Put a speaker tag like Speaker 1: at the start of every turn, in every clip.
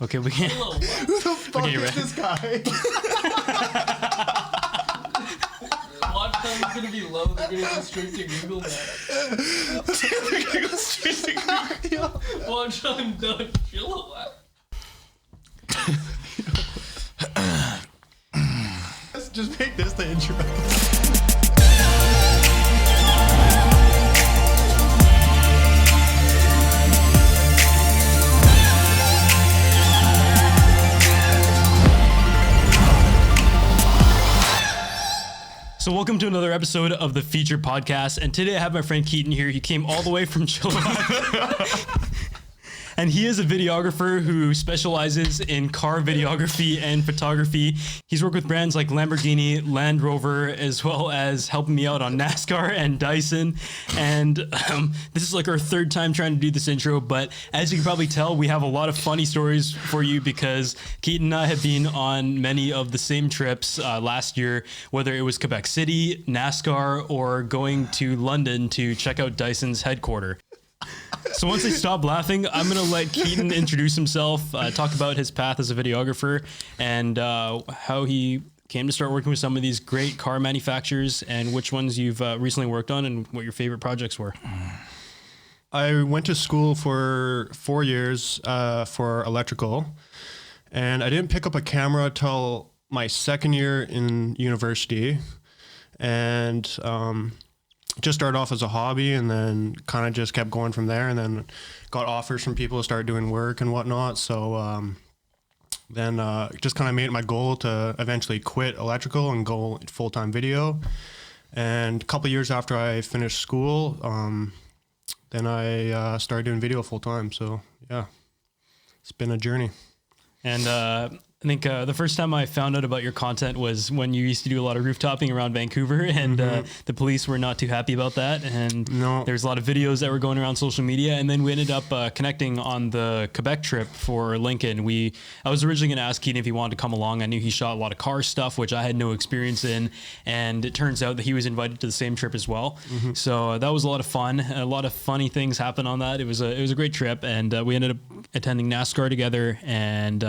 Speaker 1: Okay, we can't.
Speaker 2: Who the fuck is this guy?
Speaker 3: Watch time is gonna be low. They're gonna go straight to Google Maps.
Speaker 2: They're gonna go straight to Google.
Speaker 3: Watch time done. Kilowatt.
Speaker 2: Let's just make this the intro.
Speaker 1: So welcome to another episode of the Feature Podcast, and today I have my friend Keaton here. He came all the way from Chilliwack. And he is a videographer who specializes in car videography and photography. He's worked with brands like Lamborghini, Land Rover, as well as helping me out on Nascar and Dyson. And this is like our third time trying to do this intro, but as you can probably tell, we have a lot of funny stories for you because Keaton and I have been on many of the same trips last year, whether it was Quebec City, Nascar, or going to London to check out Dyson's headquarters. So once I stop laughing, I'm going to let Keaton introduce himself, talk about his path as a videographer and how he came to start working with some of these great car manufacturers and which ones you've recently worked on and what your favorite projects were.
Speaker 2: I went to school for 4 years for electrical, and I didn't pick up a camera till my second year in university, and just started off as a hobby and then kind of just kept going from there, and then got offers from people to start doing work and whatnot. So then just kind of made it my goal to eventually quit electrical and go full-time video. And a couple of years after I finished school, then I started doing video full-time. So yeah, it's been a journey.
Speaker 1: And I think the first time I found out about your content was when you used to do a lot of roof-topping around Vancouver, and the police were not too happy about that. And there's a lot of videos that were going around social media. And then we ended up connecting on the Quebec trip for Lincoln. I was originally going to ask Keaton if he wanted to come along. I knew he shot a lot of car stuff, which I had no experience in. And it turns out that he was invited to the same trip as well. So that was a lot of fun. A lot of funny things happened on that. It was a great trip. And we ended up attending NASCAR together and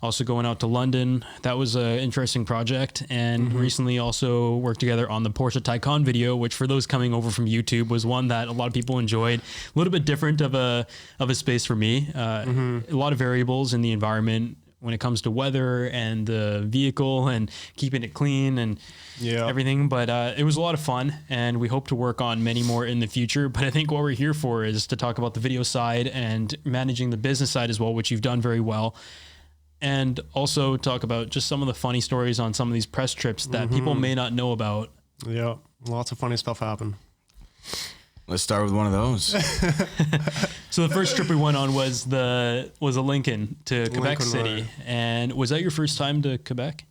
Speaker 1: also going out to London. That was an interesting project. And recently also worked together on the Porsche Taycan video, which for those coming over from YouTube was one that a lot of people enjoyed. A little bit different of a space for me. A lot of variables in the environment when it comes to weather and the vehicle and keeping it clean and everything. But it was a lot of fun, and we hope to work on many more in the future. But I think what we're here for is to talk about the video side and managing the business side as well, which you've done very well. And also talk about just some of the funny stories on some of these press trips that people may not know about. Yeah,
Speaker 2: lots of funny stuff happened.
Speaker 4: Let's start with one of those.
Speaker 1: So the first trip we went on was a Lincoln to Quebec City. Right. And was that your first time to Quebec?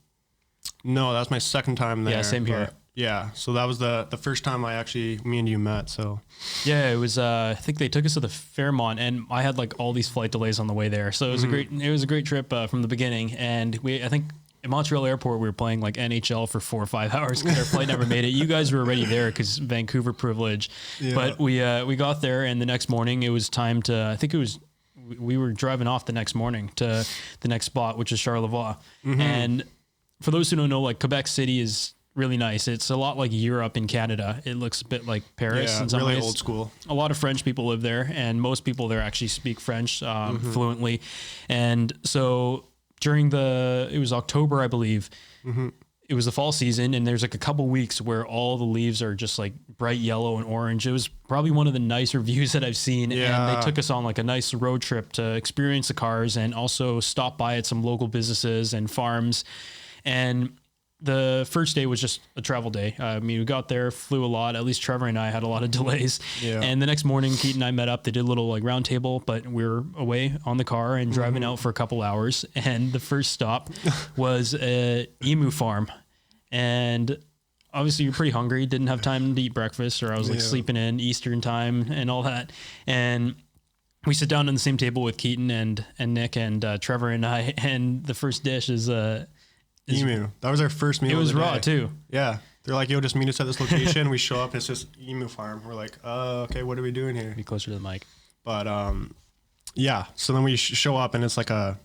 Speaker 2: No, that was my second time there.
Speaker 1: Yeah, same here.
Speaker 2: Yeah, so that was the first time me and you met. So
Speaker 1: yeah, it was. I think they took us to the Fairmont, and I had like all these flight delays on the way there. So it was a great trip from the beginning. And I think at Montreal Airport we were playing like NHL for 4 or 5 hours because our flight never made it. You guys were already there because Vancouver privilege. Yeah. But we got there, and the next morning it was time to. I think it was. We were driving off the next morning to the next spot, which is Charlevoix. And for those who don't know, like Quebec City is really nice. It's a lot like Europe in Canada. It looks a bit like Paris in some
Speaker 2: really
Speaker 1: ways.
Speaker 2: Old school.
Speaker 1: A lot of French people live there, and most people there actually speak French fluently. And so it was October, I believe. It was the fall season, and there's like a couple weeks where all the leaves are just like bright yellow and orange. It was probably one of the nicer views that I've seen. Yeah. And they took us on like a nice road trip to experience the cars and also stop by at some local businesses and farms. And the first day was just a travel day. I mean, we got there, flew a lot. At least Trevor and I had a lot of delays. Yeah. And the next morning, Keaton and I met up. They did a little like round table, but we were away on the car and driving out for a couple hours. And the first stop was a emu farm. And obviously you're pretty hungry. Didn't have time to eat breakfast, or I was like sleeping in Eastern time and all that. And we sit down on the same table with Keaton and Nick and Trevor and I. And the first dish is
Speaker 2: emu. That was our first meal.
Speaker 1: It was raw too.
Speaker 2: Yeah. They're like, yo, just meet us at this location. We show up, and it's this emu farm. We're like, okay, what are we doing here?
Speaker 1: Be closer to the mic.
Speaker 2: But yeah, so then we show up, and it's like a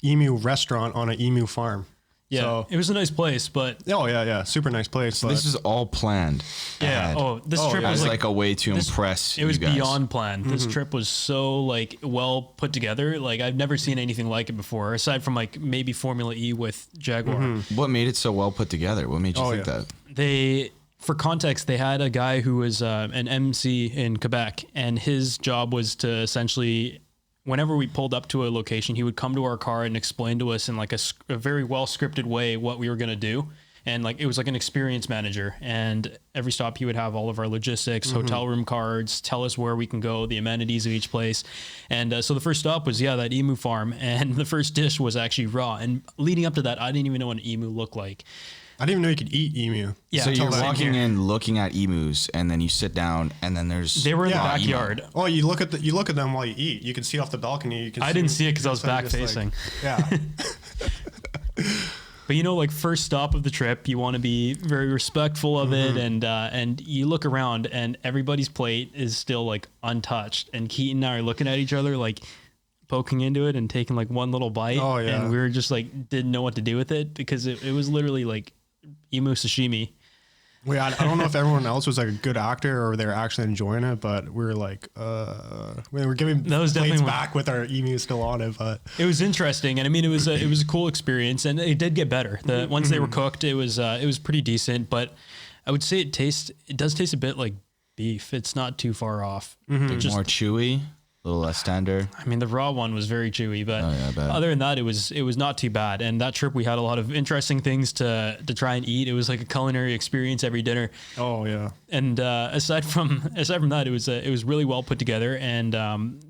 Speaker 2: emu restaurant on an emu farm.
Speaker 1: Yeah,
Speaker 2: So,
Speaker 1: it was a nice place, but
Speaker 2: yeah, super nice place. But
Speaker 4: This is all planned.
Speaker 1: yeah.
Speaker 4: ahead.
Speaker 1: Oh, this trip
Speaker 2: yeah.
Speaker 1: was
Speaker 4: As
Speaker 1: like
Speaker 4: like a way to impress
Speaker 1: it was
Speaker 4: you guys.
Speaker 1: beyond planned. This trip was so like well put together. Like I've never seen anything like it before, aside from like maybe Formula E with Jaguar.
Speaker 4: What made it so well put together? What made you think that?
Speaker 1: For context, they had a guy who was an MC in Quebec, and his job was to essentially, whenever we pulled up to a location, he would come to our car and explain to us in like a very well scripted way what we were going to do. And like, it was like an experience manager, and every stop he would have all of our logistics, hotel room cards, tell us where we can go, the amenities of each place. And so the first stop was, that emu farm. And the first dish was actually raw. And leading up to that, I didn't even know what an emu looked like.
Speaker 2: I didn't even know you could eat emu.
Speaker 1: Yeah.
Speaker 4: So you're
Speaker 2: Until
Speaker 4: walking
Speaker 2: here.
Speaker 4: in, looking at emus, and then you sit down, and then
Speaker 1: They were in the
Speaker 2: Yeah.
Speaker 1: backyard.
Speaker 2: Oh, you look at them while you eat. You can see off the balcony. You can.
Speaker 1: I didn't see it because I was
Speaker 2: so
Speaker 1: back
Speaker 2: just, like,
Speaker 1: facing.
Speaker 2: yeah.
Speaker 1: But like first stop of the trip, you want to be very respectful of it, and you look around, and everybody's plate is still like untouched. And Keaton and I are looking at each other like poking into it and taking like one little bite.
Speaker 2: Oh, yeah.
Speaker 1: And we were just like didn't know what to do with it because it was literally like emu sashimi.
Speaker 2: I don't know if everyone else was like a good actor or they're actually enjoying it, but we were like, we were giving
Speaker 1: That was
Speaker 2: plates
Speaker 1: definitely
Speaker 2: back with our emu still on it, but
Speaker 1: It was interesting, and I mean, it was a cool experience, and it did get better. Once they were cooked, it was pretty decent. But I would say it does taste a bit like beef. It's not too far off. Just,
Speaker 4: more chewy, a little less tender.
Speaker 1: I mean, the raw one was very chewy, but
Speaker 4: I bet.
Speaker 1: other than that, it was not too bad. And that trip, we had a lot of interesting things to try and eat. It was like a culinary experience every dinner.
Speaker 2: oh yeah.
Speaker 1: And aside from that, it was really well put together. And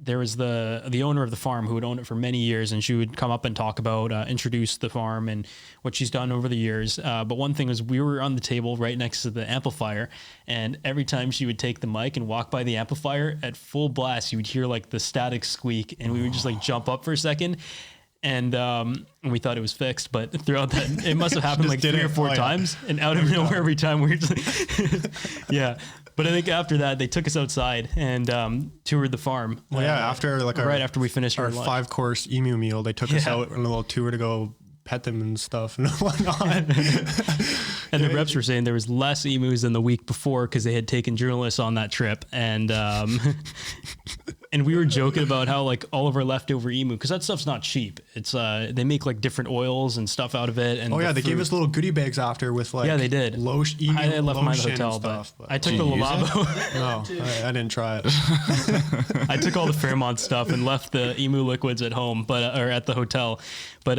Speaker 1: there was the owner of the farm who had owned it for many years, and she would come up and talk about introduce the farm and what she's done over the years. But one thing was, we were on the table right next to the amplifier, and every time she would take the mic and walk by the amplifier at full blast, you would hear like the static squeak, and we would just like jump up for a second. And we thought it was fixed, but throughout that, it must have happened like
Speaker 2: did
Speaker 1: 3 or
Speaker 2: it.
Speaker 1: 4
Speaker 2: Oh, yeah.
Speaker 1: times, and out of nowhere every time we were just like, yeah. But I think after that, they took us outside and toured the farm.
Speaker 2: Well, yeah. After like
Speaker 1: right after we finished
Speaker 2: our
Speaker 1: our lunch.
Speaker 2: 5-course emu meal, they took us
Speaker 1: Yeah.
Speaker 2: out on a little tour to go pet them and stuff and whatnot.
Speaker 1: And the reps were saying there was less emus than the week before because they had taken journalists on that trip, and and we were joking about how like all of our leftover emu, because that stuff's not cheap. It's they make like different oils and stuff out of it. And
Speaker 2: Oh yeah,
Speaker 1: the
Speaker 2: they gave
Speaker 1: fruit.
Speaker 2: us little goodie bags after with like
Speaker 1: Yeah, they did.
Speaker 2: Lotion, emu
Speaker 1: I had left mine at the
Speaker 2: lotion and
Speaker 1: hotel,
Speaker 2: stuff,
Speaker 1: but I took
Speaker 4: Did
Speaker 1: the
Speaker 4: you use it?
Speaker 1: lavabo.
Speaker 2: no, I didn't try it.
Speaker 1: I took all the Fairmont stuff and left the emu liquids at home, or at the hotel. But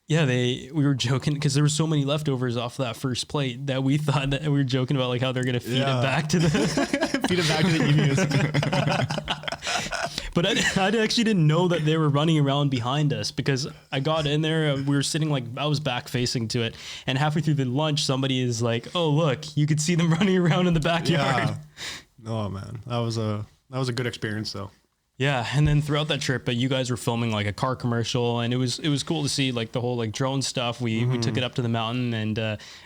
Speaker 1: yeah, we were joking because there were so many leftovers off that first plate that we thought that we were joking about like how they're gonna feed it
Speaker 2: Yeah.
Speaker 1: back to the.
Speaker 2: Feed it back to the emus.
Speaker 1: But I actually didn't know that they were running around behind us because I got in there. We were sitting like I was back facing to it, and halfway through the lunch, somebody is like, "Oh look, you could see them running around in the backyard."
Speaker 2: Yeah. Oh man, that was a good experience though.
Speaker 1: Yeah, and then throughout that trip, you guys were filming like a car commercial, and it was cool to see like the whole like drone stuff. We took it up to the mountain,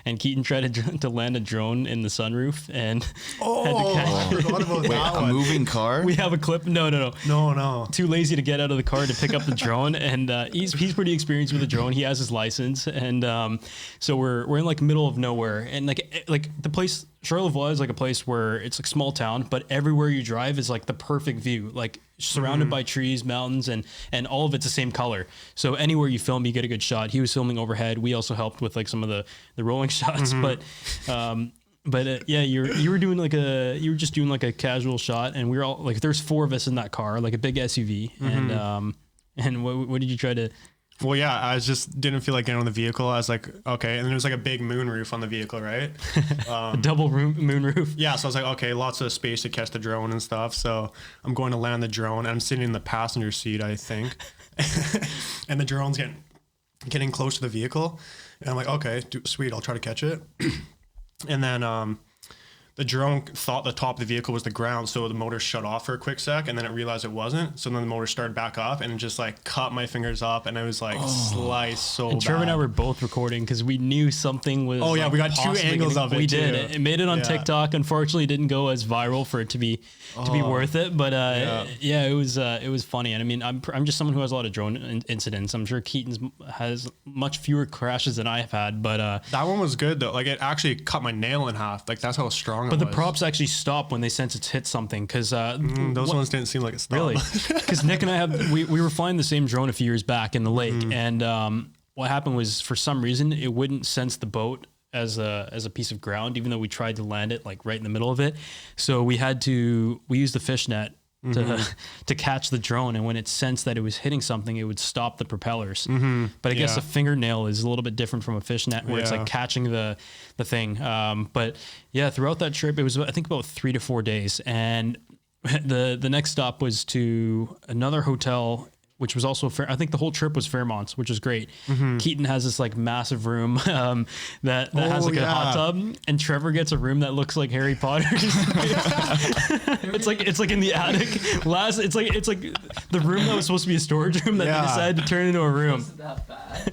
Speaker 1: and Keaton tried to land a drone in the sunroof, and
Speaker 2: I forgot about
Speaker 4: Wait,
Speaker 2: that
Speaker 4: a
Speaker 2: one.
Speaker 4: moving car?
Speaker 1: we have a clip. No.
Speaker 2: No.
Speaker 1: Too lazy to get out of the car to pick up the drone, and he's pretty experienced with the drone. He has his license, and so we're in like middle of nowhere, and like the place Charlevoix is like a place where it's like small town, but everywhere you drive is like the perfect view, like surrounded by trees, mountains, and all of it's the same color. So anywhere you film, you get a good shot. He was filming overhead. We also helped with like some of the rolling shots, but yeah, you were just doing like a casual shot, and we were all like, there's 4 of us in that car, like a big SUV, and what did you try to?
Speaker 2: Well, yeah, I just didn't feel like getting on the vehicle. I was like, okay, and there was like a big moon roof on the vehicle, right?
Speaker 1: A double moon roof.
Speaker 2: Yeah, so I was like, okay, lots of space to catch the drone and stuff. So I'm going to land the drone. And I'm sitting in the passenger seat, I think, and the drone's getting close to the vehicle, and I'm like, okay, sweet, I'll try to catch it. And then the drone thought the top of the vehicle was the ground, so the motor shut off for a quick sec, and then it realized it wasn't. So then the motor started back up, and it just like cut my fingers up, and it was like sliced so
Speaker 1: And Trevor and I
Speaker 2: bad.
Speaker 1: were both recording because we knew something was.
Speaker 2: Oh, yeah, we got two
Speaker 1: possibly
Speaker 2: angles of it,
Speaker 1: We
Speaker 2: too.
Speaker 1: did. It made it on TikTok. Unfortunately, it didn't go as viral for it to be worth it. But it was funny. And I mean, I'm just someone who has a lot of drone incidents. I'm sure Keaton's has much fewer crashes than I have had. But
Speaker 2: that one was good though. Like it actually cut my nail in half. Like that's how strong it was.
Speaker 1: But the props actually stop when they sense it's hit something because
Speaker 2: those ones didn't seem like it stopped.
Speaker 1: really, because Nick and I we were flying the same drone a few years back in the lake, and what happened was for some reason it wouldn't sense the boat as a piece of ground, even though we tried to land it like right in the middle of it. So we used the fishnet to catch the drone, and when it sensed that it was hitting something, it would stop the propellers. But I guess a fingernail is a little bit different from a fishnet, where it's like catching the thing. But yeah, throughout that trip, it was I think about 3 to 4 days, and the next stop was to another hotel, which was also I think the whole trip was Fairmont's, which is great. Keaton has this like massive room that has like a hot tub, and Trevor gets a room that looks like Harry Potter's. it's like in the attic. It's like the room that was supposed to be a storage room that they decided to turn into a room.
Speaker 3: Wasn't that bad?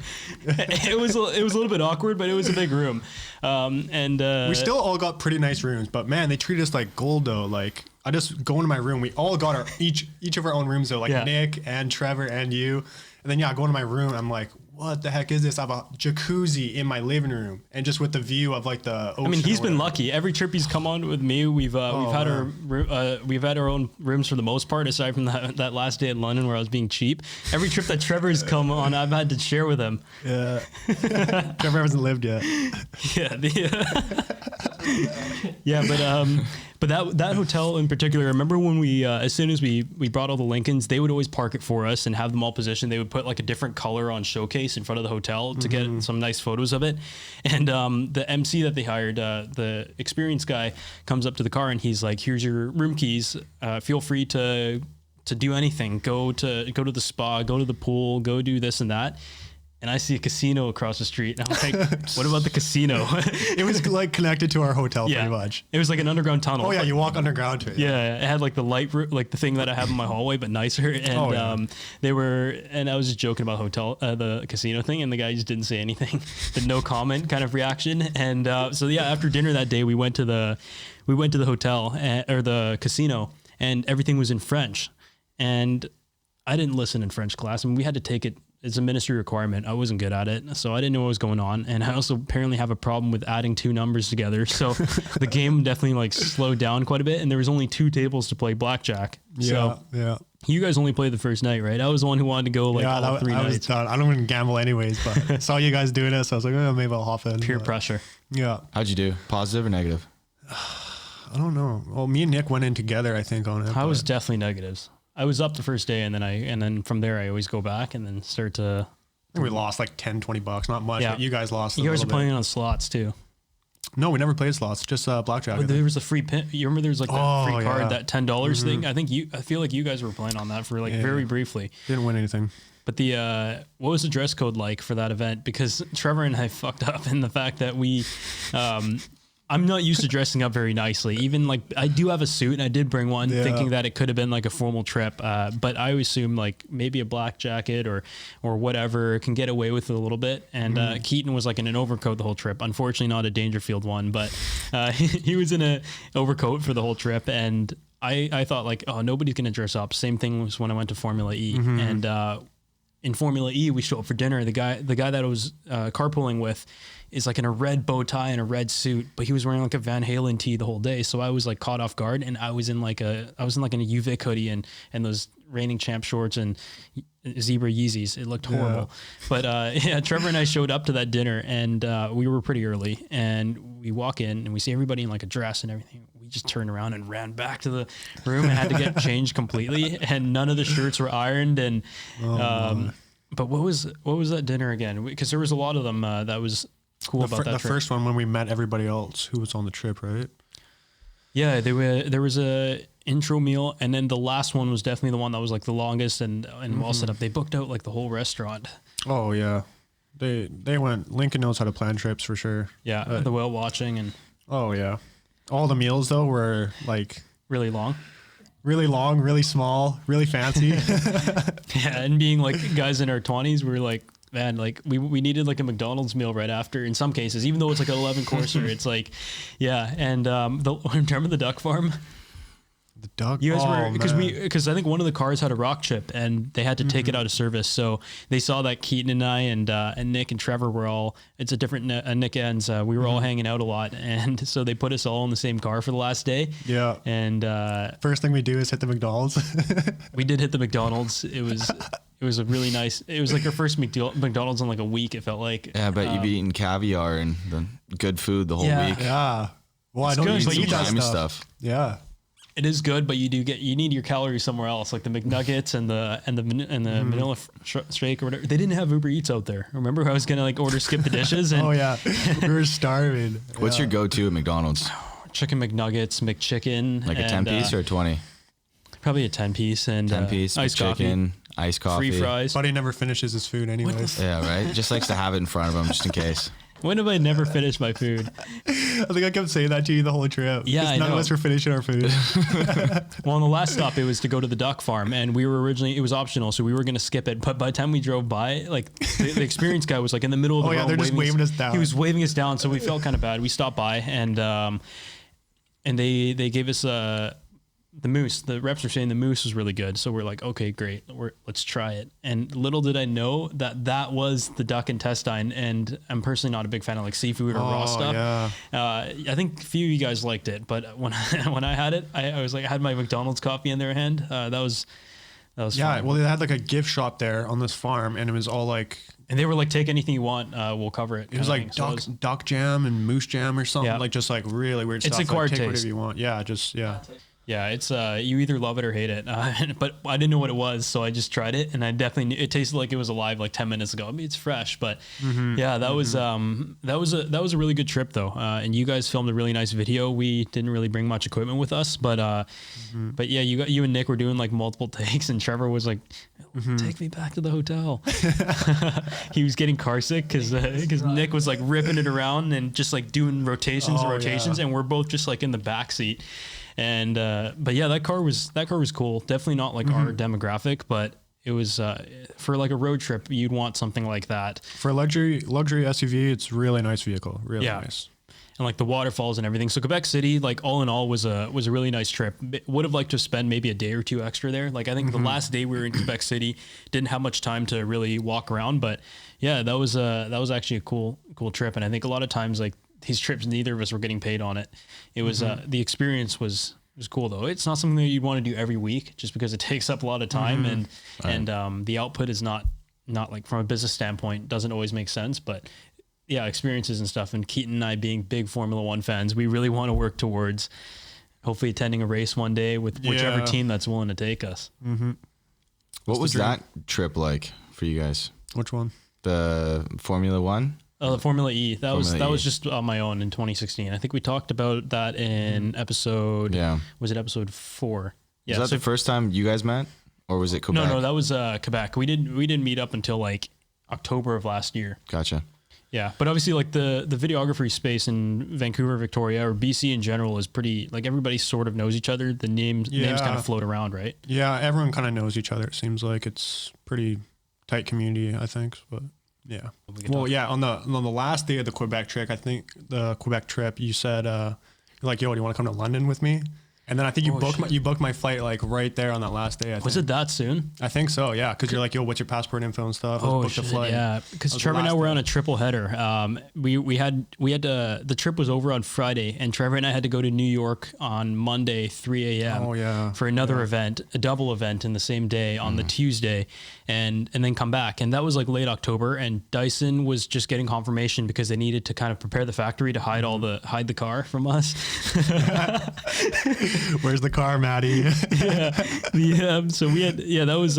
Speaker 1: It was a little bit awkward, but it was a big room.
Speaker 2: We still all got pretty nice rooms, but man, they treated us like gold though. Like I just go into my room. We all got our each of our own rooms though, like Nick and Trevor and you. And then I go into my room. I'm like, what the heck is this? I have a jacuzzi in my living room, and just with the view of like the ocean.
Speaker 1: I mean, he's been lucky. Every trip he's come on with me, we've had our own rooms for the most part, aside from that last day in London where I was being cheap. Every trip that Trevor's come on, I've had to share with him.
Speaker 2: Yeah, Trevor hasn't lived yet.
Speaker 1: But that hotel in particular, I remember when we, as soon as we brought all the Lincolns, they would always park it for us and have them all positioned. They would put like a different color on showcase in front of the hotel to get some nice photos of it. And the MC that they hired, the experienced guy, comes up to the car and he's like, "Here's your room keys. Feel free to do anything. Go to the spa, go to the pool, go do this and that." And I see a casino across the street. And I'm like, what about the casino?
Speaker 2: It was like connected to our hotel pretty much.
Speaker 1: It was like an underground tunnel.
Speaker 2: Oh yeah, you walk underground to it.
Speaker 1: Yeah, it had like the light, like the thing that I have in my hallway, but nicer. And and I was just joking about the casino thing, and the guy just didn't say anything. The no comment kind of reaction. And so yeah, after dinner that day, we went to the hotel or the casino, and everything was in French. And I didn't listen in French class, and we had to take it. It's a ministry requirement. I wasn't good at it, so I didn't know what was going on. And I also apparently have a problem with adding two numbers together. So the game definitely like slowed down quite a bit. And there was only 2 tables to play blackjack. So you guys only played the first night, right? I was the one who wanted to go like all 3 nights.
Speaker 2: Was done. I don't even gamble anyways, but I saw you guys doing this. So I was like, oh, maybe I'll hop in.
Speaker 1: Peer pressure.
Speaker 2: Yeah.
Speaker 4: How'd you do? Positive or negative?
Speaker 2: I don't know. Well, me and Nick went in together, I think, on it.
Speaker 1: I was definitely negatives. I was up the first day, and then from there I always go back and then start to.
Speaker 2: I think we lost like 10, 20 bucks, not much.
Speaker 1: Yeah.
Speaker 2: But you guys lost.
Speaker 1: You guys are playing
Speaker 2: bit.
Speaker 1: on slots too.
Speaker 2: No, we never played slots. Just blackjack.
Speaker 1: There was a free pin. You remember there was like that free card,
Speaker 2: yeah.
Speaker 1: that $10 thing. I feel like you guys were playing on that for like very briefly.
Speaker 2: Didn't win anything.
Speaker 1: But what was the dress code like for that event? Because Trevor and I fucked up in the fact that I'm not used to dressing up very nicely. Even like I do have a suit, and I did bring one, thinking that it could have been like a formal trip. But I assume like maybe a black jacket or whatever can get away with it a little bit. And Keaton was like in an overcoat the whole trip. Unfortunately, not a Dangerfield one, but he was in an overcoat for the whole trip. And I thought like, oh, nobody's gonna dress up. Same thing was when I went to Formula E, and in Formula E, we show up for dinner. The guy that I was carpooling with is like in a red bow tie and a red suit, but he was wearing like a Van Halen tee the whole day. So I was like caught off guard, and I was in like a UVic hoodie and those reigning champ shorts and zebra Yeezys. It looked horrible. But Trevor and I showed up to that dinner, and we were pretty early, and we walk in and we see everybody in like a dress and everything. We just turned around and ran back to the room and had to get changed completely, and none of the shirts were ironed. And but what was that dinner again? Because there was a lot of them that was cool about that
Speaker 2: the
Speaker 1: trip.
Speaker 2: first one when we met everybody else who was on the trip, right?
Speaker 1: Yeah, there was a intro meal, and then the last one was definitely the one that was like the longest and well set up. They booked out like the whole restaurant.
Speaker 2: Oh yeah, they went. Lincoln knows how to plan trips for sure.
Speaker 1: Yeah, the whale watching and.
Speaker 2: Oh yeah. All the meals though were like
Speaker 1: Really long.
Speaker 2: really long, really small, really fancy.
Speaker 1: Yeah, and being like guys in our 20s, we were like, man, like we needed like a McDonald's meal right after. In some cases, even though it's like an 11 courser, it's like, yeah. And remember the duck farm?
Speaker 2: The duck.
Speaker 1: You guys were
Speaker 2: man.
Speaker 1: because I think one of the cars had a rock chip and they had to take it out of service. So they saw that Keaton and I and Nick and Trevor were all. It's a different Nick ends. We were all hanging out a lot, and so they put us all in the same car for the last day.
Speaker 2: Yeah.
Speaker 1: And
Speaker 2: First thing we do is hit the McDonald's.
Speaker 1: we did hit the McDonald's. It was a really nice. It was like our first McDonald's in like a week. It felt like.
Speaker 4: Yeah, but you've eaten caviar and the good food the whole week.
Speaker 2: Yeah. Well, I don't
Speaker 1: good,
Speaker 2: eat
Speaker 1: but you
Speaker 2: eat that
Speaker 4: Slimy
Speaker 2: stuff. Yeah.
Speaker 1: It is good, but you need your calories somewhere else, like the McNuggets and the Manila steak or whatever. They didn't have Uber Eats out there. Remember, I was gonna like order skip the dishes. And
Speaker 2: Oh yeah. We were starving.
Speaker 4: What's your go-to at McDonald's?
Speaker 1: chicken McNuggets, McChicken,
Speaker 4: Like a
Speaker 1: and,
Speaker 4: 10-piece or a 20?
Speaker 1: probably a 10-piece and
Speaker 4: 10-piece,
Speaker 1: iced
Speaker 4: chicken, iced coffee.
Speaker 1: free fries.
Speaker 2: Buddy never finishes his food anyways.
Speaker 4: Yeah, right? Just likes to have it in front of him just in case.
Speaker 1: When have I never finished my food?
Speaker 2: I think I kept saying that to you the whole trip.
Speaker 1: Yeah,
Speaker 2: 'Cause
Speaker 1: I
Speaker 2: none
Speaker 1: know.
Speaker 2: of us were finishing our food.
Speaker 1: Well, on the last stop, it was to go to the duck farm, and we were originally, it was optional, so we were going to skip it. But by the time we drove by, like the experienced guy was like in the middle of the road.
Speaker 2: they're just waving us down.
Speaker 1: He was waving us down, so we felt kind of bad. We stopped by, and they gave us the moose. The reps were saying the moose was really good, so we're like, okay, great, let's try it. And little did I know that was the duck intestine, and I'm personally not a big fan of like seafood or raw stuff.
Speaker 2: Yeah.
Speaker 1: I think a few of you guys liked it, but when I had it, I was like, I had my McDonald's coffee in their hand. That was
Speaker 2: Yeah.
Speaker 1: fun.
Speaker 2: Well, they had like a gift shop there on this farm, and it was all like
Speaker 1: And they were like, take anything you want, we'll cover it.
Speaker 2: it was like duck jam and moose jam or something.
Speaker 1: Yeah.
Speaker 2: Like just like really weird
Speaker 1: It's
Speaker 2: stuff.
Speaker 1: acquired
Speaker 2: Like, take
Speaker 1: taste.
Speaker 2: whatever you want. Yeah. Just yeah.
Speaker 1: Yeah, it's you either love it or hate it. But I didn't know what it was, so I just tried it, and I definitely knew, it tasted like it was alive like 10 minutes ago. I mean, it's fresh, but yeah, that was a really good trip though. And you guys filmed a really nice video. We didn't really bring much equipment with us, but yeah, you and Nick were doing like multiple takes, and Trevor was like, "Take me back to the hotel." He was getting car sick because Nick was like ripping it around and just like doing rotations and rotations, and we're both just like in the back seat. And but yeah, that car was cool. Definitely not like our demographic, but it was for like a road trip. You'd want something like that.
Speaker 2: For a luxury SUV, it's a really nice vehicle. Really
Speaker 1: Yeah.
Speaker 2: nice.
Speaker 1: And like the waterfalls and everything. So Quebec City, like all in all, was a really nice trip. Would have liked to spend maybe a day or two extra there. Like I think the last day we were in Quebec City, didn't have much time to really walk around. But yeah, that was actually a cool trip. And I think a lot of times like these trips, neither of us were getting paid on it. It was the experience was cool though. It's not something that you'd want to do every week, just because it takes up a lot of time and the output is not like from a business standpoint doesn't always make sense. But yeah, experiences and stuff. And Keaton and I being big Formula One fans, we really want to work towards hopefully attending a race one day with whichever team that's willing to take us.
Speaker 4: What was that trip like for you guys?
Speaker 2: Which one?
Speaker 4: The Formula One?
Speaker 1: The Formula E. That was
Speaker 4: Formula E.
Speaker 1: just on my own in 2016. I think we talked about that in episode.
Speaker 4: Yeah.
Speaker 1: Was it episode 4? Yeah.
Speaker 4: Was that the first time you guys met, or was it Quebec?
Speaker 1: No, that was Quebec. We didn't meet up until like October of last year.
Speaker 4: Gotcha.
Speaker 1: Yeah, but obviously like the videography space in Vancouver, Victoria, or BC in general is pretty, like everybody sort of knows each other. The names kind of float around, right?
Speaker 2: Yeah, everyone kind of knows each other. It seems like it's pretty tight community, I think. But yeah. Well, yeah, on the last day of the Quebec trip, I think the Quebec trip, you said you're like, yo, do you want to come to London with me? And then I think you booked my flight like right there on that last day.
Speaker 1: Was it that soon?
Speaker 2: I think so, yeah. Because you're like, yo, what's your passport info and stuff? Let's book the flight.
Speaker 1: Yeah, because Trevor and I were on a triple header. We had the trip was over on Friday, and Trevor and I had to go to New York on Monday 3 a.m.
Speaker 2: Oh yeah.
Speaker 1: For another event, a double event in the same day on the Tuesday, and then come back. And that was like late October, and Dyson was just getting confirmation because they needed to kind of prepare the factory to hide the car from us.
Speaker 2: Where's the car, Maddie?
Speaker 1: So we had that was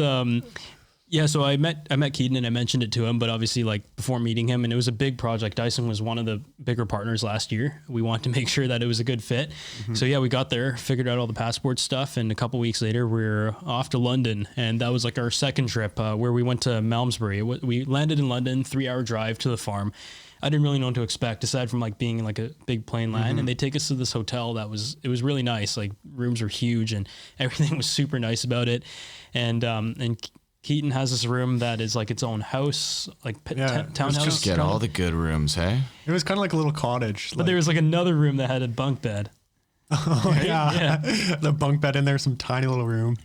Speaker 1: Yeah, so I met Keaton and I mentioned it to him, but obviously like before meeting him, and it was a big project. Dyson was one of the bigger partners last year. We wanted to make sure that it was a good fit. So yeah, we got there, figured out all the passport stuff, and a couple weeks later we're off to London, and that was like our second trip where we went to Malmesbury. We landed in London, 3-hour drive to the farm. I didn't really know what to expect aside from like being like a big plain land, and they take us to this hotel it was really nice. Like rooms were huge and everything was super nice about it. And Keaton has this room that is like its own house, like townhouse.
Speaker 4: Just get all the good rooms, hey?
Speaker 2: It was kind of like a little cottage.
Speaker 1: But there was like another room that had a bunk bed.
Speaker 2: Oh, right? Yeah. The bunk bed in there, some tiny little room.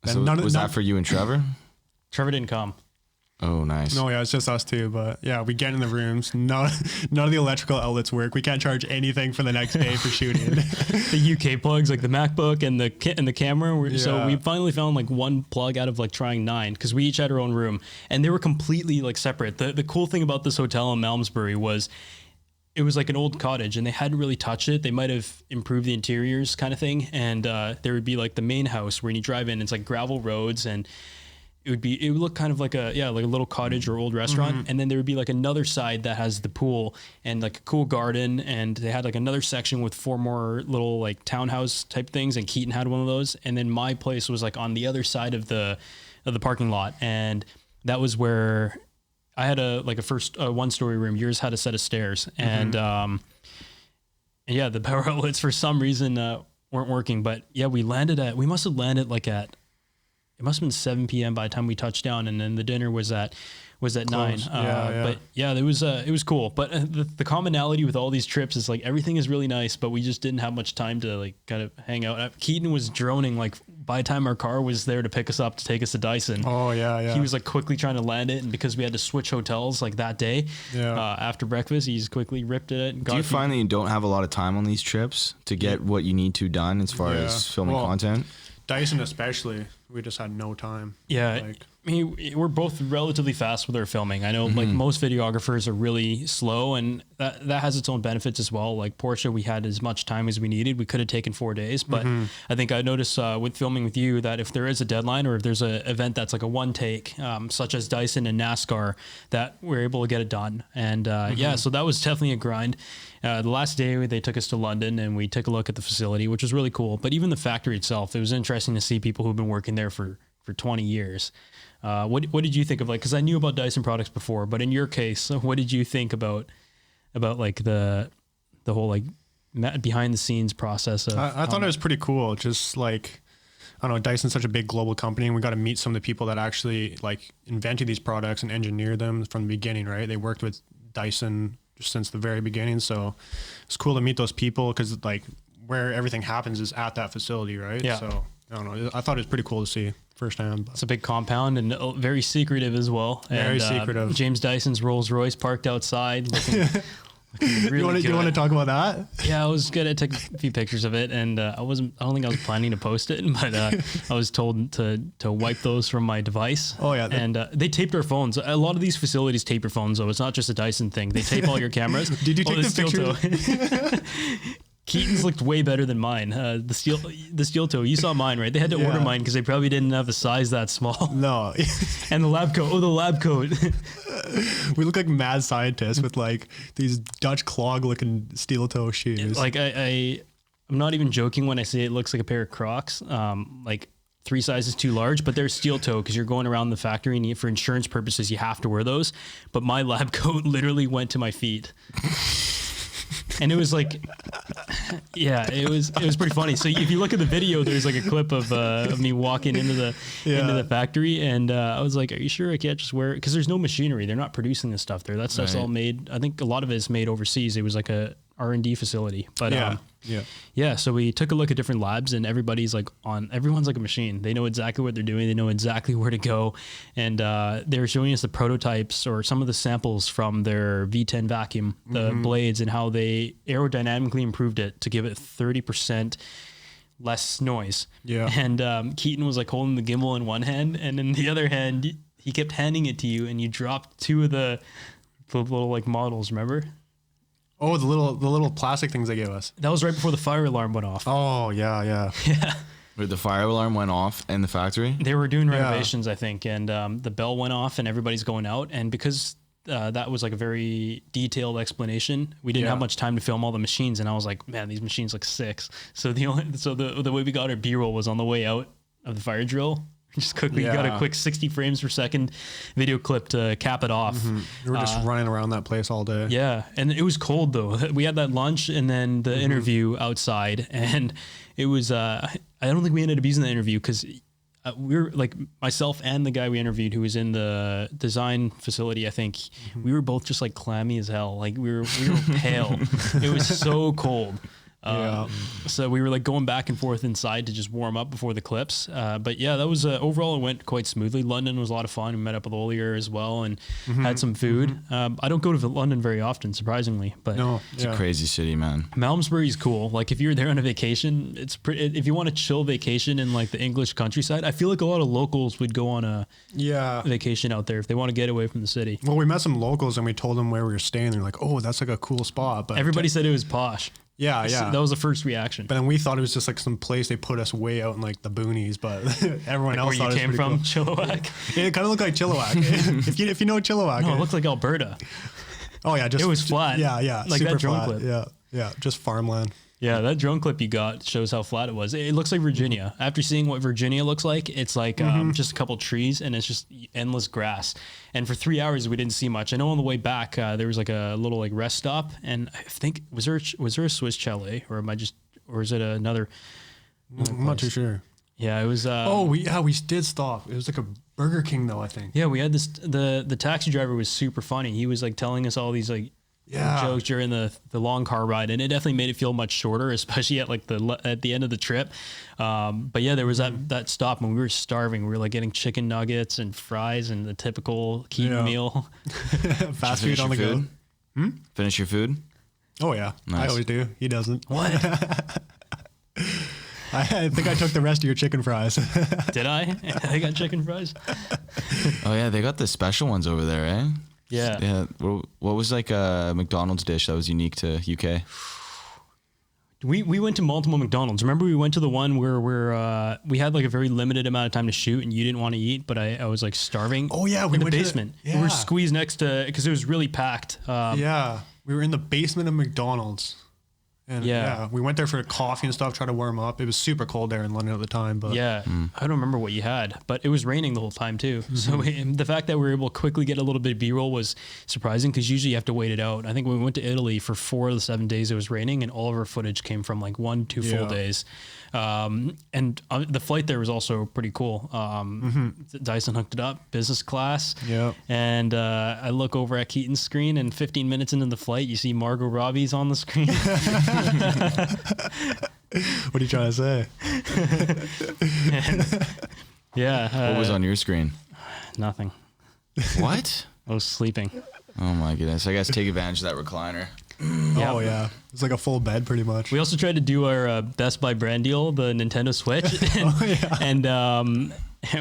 Speaker 4: So was that for you and Trevor?
Speaker 1: Trevor didn't come.
Speaker 4: Oh, nice.
Speaker 2: No, yeah, it's just us two. But yeah, we get in the rooms. None of the electrical outlets work. We can't charge anything for the next day for shooting.
Speaker 1: The UK plugs, like the MacBook and the camera. So we finally found like one plug out of like trying 9, because we each had our own room, and they were completely like separate. The cool thing about this hotel in Malmesbury was it was like an old cottage, and they hadn't really touched it. They might have improved the interiors kind of thing. And there would be like the main house where when you drive in, it's like gravel roads, and it would look kind of like a little cottage or old restaurant. And then there would be like another side that has the pool and like a cool garden. And they had like another section with 4 more little like townhouse type things. And Keaton had one of those. And then my place was like on the other side of the parking lot. And that was where I had a first 1-story room. Yours had a set of stairs. And yeah, the power outlets for some reason weren't working. But yeah, we must have landed like it must have been 7 p.m. by the time we touched down, and then the dinner was at 9. But yeah, it was cool. But the commonality with all these trips is like everything is really nice, but we just didn't have much time to like kind of hang out. Keaton was droning like by the time our car was there to pick us up to take us to Dyson.
Speaker 2: Oh yeah.
Speaker 1: He was like quickly trying to land it, and because we had to switch hotels like that day, after breakfast, he just quickly ripped it. And
Speaker 4: do you find that you don't have a lot of time on these trips to get what you need to done as far as filming content?
Speaker 2: Dyson especially, we just had no time.
Speaker 1: Yeah,
Speaker 2: like,
Speaker 1: I mean, we're both relatively fast with our filming. I know like most videographers are really slow, and that has its own benefits as well. Like Porsche, we had as much time as we needed. We could have taken 4 days, but I think I noticed with filming with you that if there is a deadline or if there's an event that's like a one take, such as Dyson and Nascar, that we're able to get it done. And so that was definitely a grind. The last day they took us to London and we took a look at the facility, which was really cool. But even the factory itself, it was interesting to see people who've been working there for 20 years. What did you think of like, cause I knew about Dyson products before, but in your case, what did you think about like the whole like behind the scenes process of,
Speaker 2: I thought it was pretty cool. Just like, I don't know, Dyson's such a big global company, and we got to meet some of the people that actually like invented these products and engineered them from the beginning, right? They worked with Dyson since the very beginning. So it's cool to meet those people, because like where everything happens is at that facility, right?
Speaker 1: Yeah.
Speaker 2: So I don't know. I thought it was pretty cool to see firsthand.
Speaker 1: It's a big compound and very secretive as well.
Speaker 2: Very secretive.
Speaker 1: James Dyson's Rolls Royce parked outside looking really
Speaker 2: you want to talk about that?
Speaker 1: Yeah, I was gonna take a few pictures of it, and I don't think I was planning to post it, but I was told to wipe those from my device.
Speaker 2: Oh yeah,
Speaker 1: and they taped our phones. A lot of these facilities tape your phones, though. It's not just a Dyson thing. They tape all your cameras.
Speaker 2: Did you take the
Speaker 1: picture? Keaton's looked way better than mine. The steel toe. You saw mine, right? They had to order mine because they probably didn't have a size that small.
Speaker 2: No.
Speaker 1: And the lab coat. Oh, the lab coat.
Speaker 2: We look like mad scientists with like these Dutch clog looking steel toe shoes.
Speaker 1: Like I'm not even joking when I say it looks like a pair of Crocs. Like 3 sizes too large, but they're steel toe because you're going around the factory and for insurance purposes you have to wear those. But my lab coat literally went to my feet. And it was like, yeah, it was pretty funny. So if you look at the video, there's like a clip of me walking into the factory, and I was like, "Are you sure I can't just wear it?" Because there's no machinery; they're not producing this stuff there. That stuff's all made. I think a lot of it is made overseas. It was like a R&D facility, but yeah. So we took a look at different labs, and everyone's like a machine. They know exactly what they're doing. They know exactly where to go, and they were showing us the prototypes or some of the samples from their V10 vacuum, the blades, and how they aerodynamically improved it to give it 30% less noise. Yeah. And Keaton was like holding the gimbal in one hand, and in the other hand, he kept handing it to you, and you dropped 2 of the little like models. Remember?
Speaker 2: Oh, the little plastic things they gave us.
Speaker 1: That was right before the fire alarm went off.
Speaker 2: Oh, yeah.
Speaker 1: Yeah.
Speaker 4: The fire alarm went off in the factory?
Speaker 1: They were doing renovations, I think, and the bell went off and everybody's going out. And because that was like a very detailed explanation, we didn't have much time to film all the machines. And I was like, man, these machines look sick. So the way we got our B-roll was on the way out of the fire drill. Just quickly got a quick 60 frames per second video clip to cap it off.
Speaker 2: We were just running around that place all day.
Speaker 1: Yeah, and it was cold though. We had that lunch and then the interview outside, and it was. I don't think we ended up using the interview because we were like myself and the guy we interviewed who was in the design facility. I think we were both just like clammy as hell. Like we were pale. It was so cold. So we were like going back and forth inside to just warm up before the clips. But yeah, that was overall it went quite smoothly. London was a lot of fun. We met up with Olier as well and had some food. I don't go to London very often, surprisingly, but
Speaker 4: it's a crazy city, man.
Speaker 1: Malmesbury's cool. Like if you're there on a vacation, it's if you want a chill vacation in like the English countryside, I feel like a lot of locals would go on a vacation out there if they want to get away from the city.
Speaker 2: Well, we met some locals and we told them where we were staying. They're like, oh, that's like a cool spot. But
Speaker 1: everybody said it was posh.
Speaker 2: Yeah.
Speaker 1: That was the first reaction.
Speaker 2: But then we thought it was just like some place they put us way out in like the boonies, but everyone else thought
Speaker 1: where you came from,
Speaker 2: cool.
Speaker 1: Chilliwack.
Speaker 2: It kind of looked like Chilliwack. if you know Chilliwack.
Speaker 1: No, it looked like Alberta.
Speaker 2: Oh yeah,
Speaker 1: it was flat.
Speaker 2: Yeah,
Speaker 1: like
Speaker 2: super
Speaker 1: that drone
Speaker 2: flat.
Speaker 1: clip.
Speaker 2: Yeah, just farmland.
Speaker 1: Yeah, that drone clip you got shows how flat it was. It looks like Virginia. After seeing what Virginia looks like, it's like just a couple trees and it's just endless grass. And for 3 hours we didn't see much. I know on the way back there was like a little like rest stop, and I think was there a Swiss chalet or is it another?
Speaker 2: I'm not too sure.
Speaker 1: Yeah, it was.
Speaker 2: We did stop. It was like a Burger King though, I think.
Speaker 1: Yeah, we had this. The taxi driver was super funny. He was like telling us all these like jokes during the long car ride, and it definitely made it feel much shorter, especially at like at the end of the trip. But yeah, there was that stop and we were starving. We were like getting chicken nuggets and fries and the typical Keaton meal.
Speaker 2: Fast food on the go.
Speaker 4: Finish your food?
Speaker 2: Oh yeah, nice. I always do. He doesn't.
Speaker 1: What?
Speaker 2: I think I took the rest of your chicken fries.
Speaker 1: Did I? I got chicken fries.
Speaker 4: Oh yeah, they got the special ones over there, eh?
Speaker 1: Yeah.
Speaker 4: What was like a McDonald's dish that was unique to UK?
Speaker 1: We went to multiple McDonald's. Remember we went to the one where we had like a very limited amount of time to shoot and you didn't want to eat, but I was like starving.
Speaker 2: Oh yeah, we
Speaker 1: in the
Speaker 2: went
Speaker 1: basement.
Speaker 2: To
Speaker 1: we were squeezed next to, because it was really packed.
Speaker 2: We were in the basement of McDonald's. And we went there for coffee and stuff, try to warm up. It was super cold there in London at the time. But
Speaker 1: I don't remember what you had, but it was raining the whole time too. So the fact that we were able to quickly get a little bit of B-roll was surprising, because usually you have to wait it out. I think when we went to Italy for 4 of the 7 days it was raining, and all of our footage came from like 1-2 full days. And the flight there was also pretty cool. Dyson hooked it up, business class.
Speaker 2: Yeah.
Speaker 1: And I look over at Keaton's screen, and 15 minutes into the flight, you see Margot Robbie's on the screen.
Speaker 2: What are you trying to say?
Speaker 1: What
Speaker 4: was on your screen?
Speaker 1: Nothing.
Speaker 4: What?
Speaker 1: I was sleeping.
Speaker 4: Oh my goodness. I guess take advantage of that recliner.
Speaker 2: Oh yeah, it's like a full bed pretty much.
Speaker 1: We also tried to do our Best Buy brand deal, the Nintendo Switch, and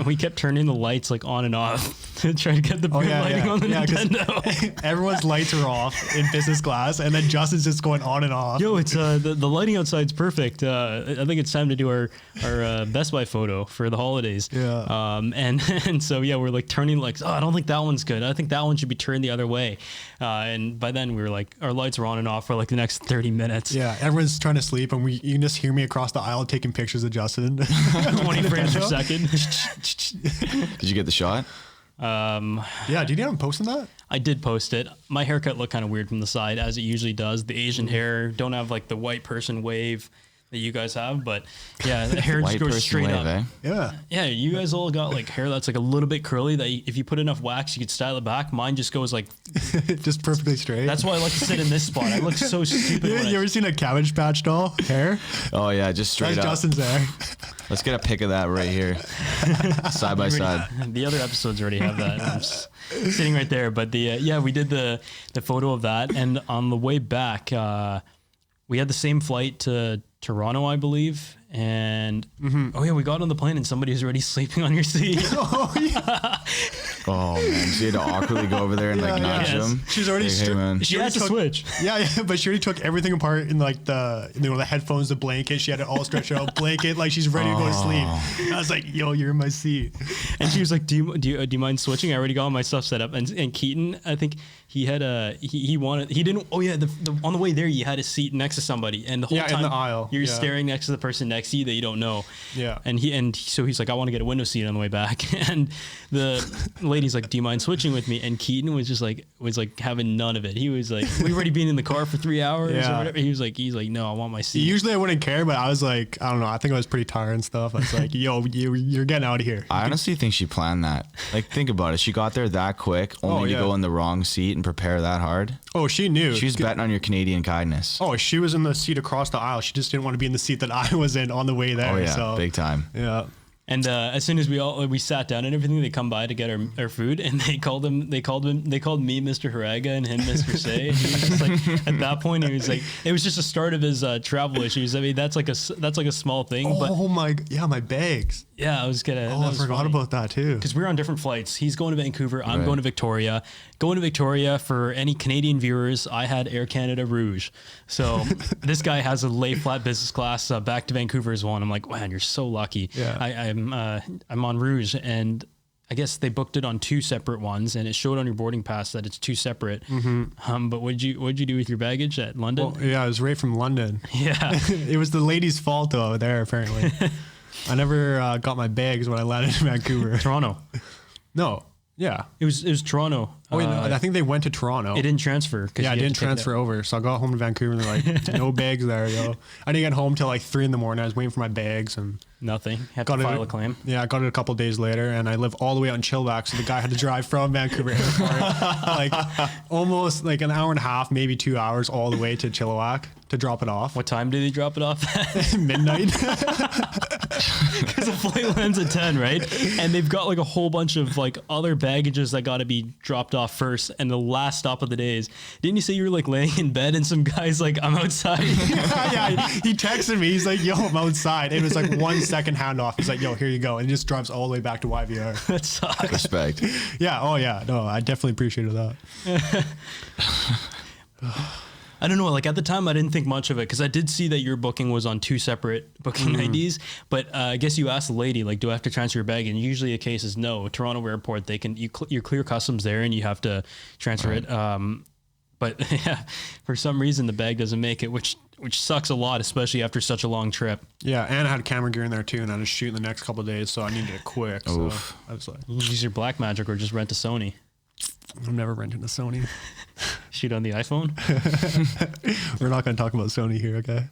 Speaker 1: we kept turning the lights like on and off to try to get the lighting on the Nintendo.
Speaker 2: Everyone's lights are off in business class, and then Justin's just going on and off.
Speaker 1: Yo, it's the lighting outside's perfect. I think it's time to do our Best Buy photo for the holidays.
Speaker 2: Yeah.
Speaker 1: And so we're like turning like, I don't think that one's good. I think that one should be turned the other way. And by then we were like, our lights were on and off for like the next 30 minutes.
Speaker 2: Yeah, everyone's trying to sleep, and you can just hear me across the aisle taking pictures of Justin.
Speaker 1: 20 frames per second.
Speaker 4: Did you get the shot?
Speaker 2: Did you have him posting that?
Speaker 1: I did post it. My haircut looked kind of weird from the side, as it usually does. The Asian hair don't have like the white person wave that you guys have, but the hair just goes straight up.
Speaker 4: Eh?
Speaker 1: Yeah, you guys all got like hair that's like a little bit curly that if you put enough wax, you could style it back. Mine just goes like
Speaker 2: just perfectly straight.
Speaker 1: That's why I like to sit in this spot. I look so stupid.
Speaker 2: You ever seen a Cabbage Patch doll hair?
Speaker 4: Oh yeah, just straight
Speaker 2: that's
Speaker 4: up.
Speaker 2: Justin's hair.
Speaker 4: Let's get a pic of that right here, side by side.
Speaker 1: The other episodes already have that. I'm just sitting right there. But we did the photo of that, and on the way back, we had the same flight to Toronto, I believe. And we got on the plane and somebody was already sleeping on your seat.
Speaker 4: Oh Oh man, so you had to awkwardly go over there and like nudge him.
Speaker 2: She's already
Speaker 4: hey, man.
Speaker 1: She had to switch.
Speaker 2: Yeah, but she already took everything apart in like the headphones, the blanket. She had it all stretched out, blanket, like she's ready to go to sleep. I was like, yo, you're in my seat.
Speaker 1: And she was like, do you mind switching? I already got all my stuff set up. And Keaton, I think he had on the way there you had a seat next to somebody, and the whole time
Speaker 2: in the aisle
Speaker 1: you're staring next to the person next to you that you don't know.
Speaker 2: Yeah.
Speaker 1: So he's like, I want to get a window seat on the way back. And the lady's like, do you mind switching with me? And Keaton was just like having none of it. He was like, we've already been in the car for 3 hours or whatever. He's like, no, I want my seat.
Speaker 2: Usually I wouldn't care, but I was like, I don't know. I think I was pretty tired and stuff. I was like, yo, you're getting out of here.
Speaker 4: I honestly think she planned that. Like, think about it. She got there that quick, only to go in the wrong seat and prepare that hard.
Speaker 2: Oh, she knew.
Speaker 4: She was betting on your Canadian kindness.
Speaker 2: Oh, she was in the seat across the aisle. She just didn't want to be in the seat that I was in on the way there.
Speaker 4: Oh yeah,
Speaker 2: so,
Speaker 4: big time.
Speaker 2: Yeah.
Speaker 1: And as soon as we sat down and everything, they come by to get our food, and they called me Mr. Haraga and him Mr. Say. He was just like, at that point, he was like, it was just a start of his travel issues. I mean, that's like a small thing.
Speaker 2: Oh my bags.
Speaker 1: Yeah, I was gonna.
Speaker 2: Oh, I forgot about that too.
Speaker 1: Because we're on different flights. He's going to Vancouver. I'm going to Victoria. Going to Victoria, for any Canadian viewers, I had Air Canada Rouge. So this guy has a lay flat business class back to Vancouver as well. And I'm like, man, you're so lucky.
Speaker 2: Yeah.
Speaker 1: I'm on Rouge, and I guess they booked it on 2 separate ones, and it showed on your boarding pass that it's 2 separate. Mm-hmm. But what'd you do with your baggage at London?
Speaker 2: Well, yeah, I was right from London.
Speaker 1: Yeah.
Speaker 2: It was the lady's fault though there, apparently. I never got my bags when I landed in Vancouver.
Speaker 1: Toronto.
Speaker 2: No. Yeah.
Speaker 1: It was Toronto.
Speaker 2: Oh, wait, no, I think they went to Toronto.
Speaker 1: It didn't transfer.
Speaker 2: Yeah, I didn't transfer over. So I got home to Vancouver and they're like, no bags there, yo. I didn't get home till like 3 a.m. I was waiting for my bags and
Speaker 1: nothing. Had to file a claim.
Speaker 2: Yeah, I got it a couple of days later, and I live all the way out in Chilliwack, so the guy had to drive from Vancouver Airport, like almost like an hour and a half, maybe 2 hours, all the way to Chilliwack to drop it off.
Speaker 1: What time did he drop it off at?
Speaker 2: Midnight.
Speaker 1: Because the flight lands at 10, right? And they've got like a whole bunch of like other baggages that got to be dropped off first, and the last stop of the day is, didn't you say you were like laying in bed and some guy's like, I'm outside?
Speaker 2: Yeah, he texted me. He's like, yo, I'm outside. It was like 1 second handoff. He's like, yo, here you go. And he just drives all the way back to YVR.
Speaker 1: That sucks.
Speaker 4: Respect.
Speaker 2: Yeah. Oh, yeah. No, I definitely appreciated that.
Speaker 1: I don't know. Like at the time, I didn't think much of it because I did see that your booking was on 2 separate booking IDs. But I guess you asked the lady, like, do I have to transfer your bag? And usually the case is no. Toronto Airport, they can you clear customs there and you have to transfer it. But yeah, for some reason the bag doesn't make it, which sucks a lot, especially after such a long trip.
Speaker 2: Yeah, and I had camera gear in there too, and I was shooting the next couple of days, so I needed it quick. So I was like,
Speaker 1: use your black magic or just rent a Sony.
Speaker 2: I'm never renting a Sony.
Speaker 1: Shoot on the iPhone.
Speaker 2: We're not going to talk about Sony here, okay?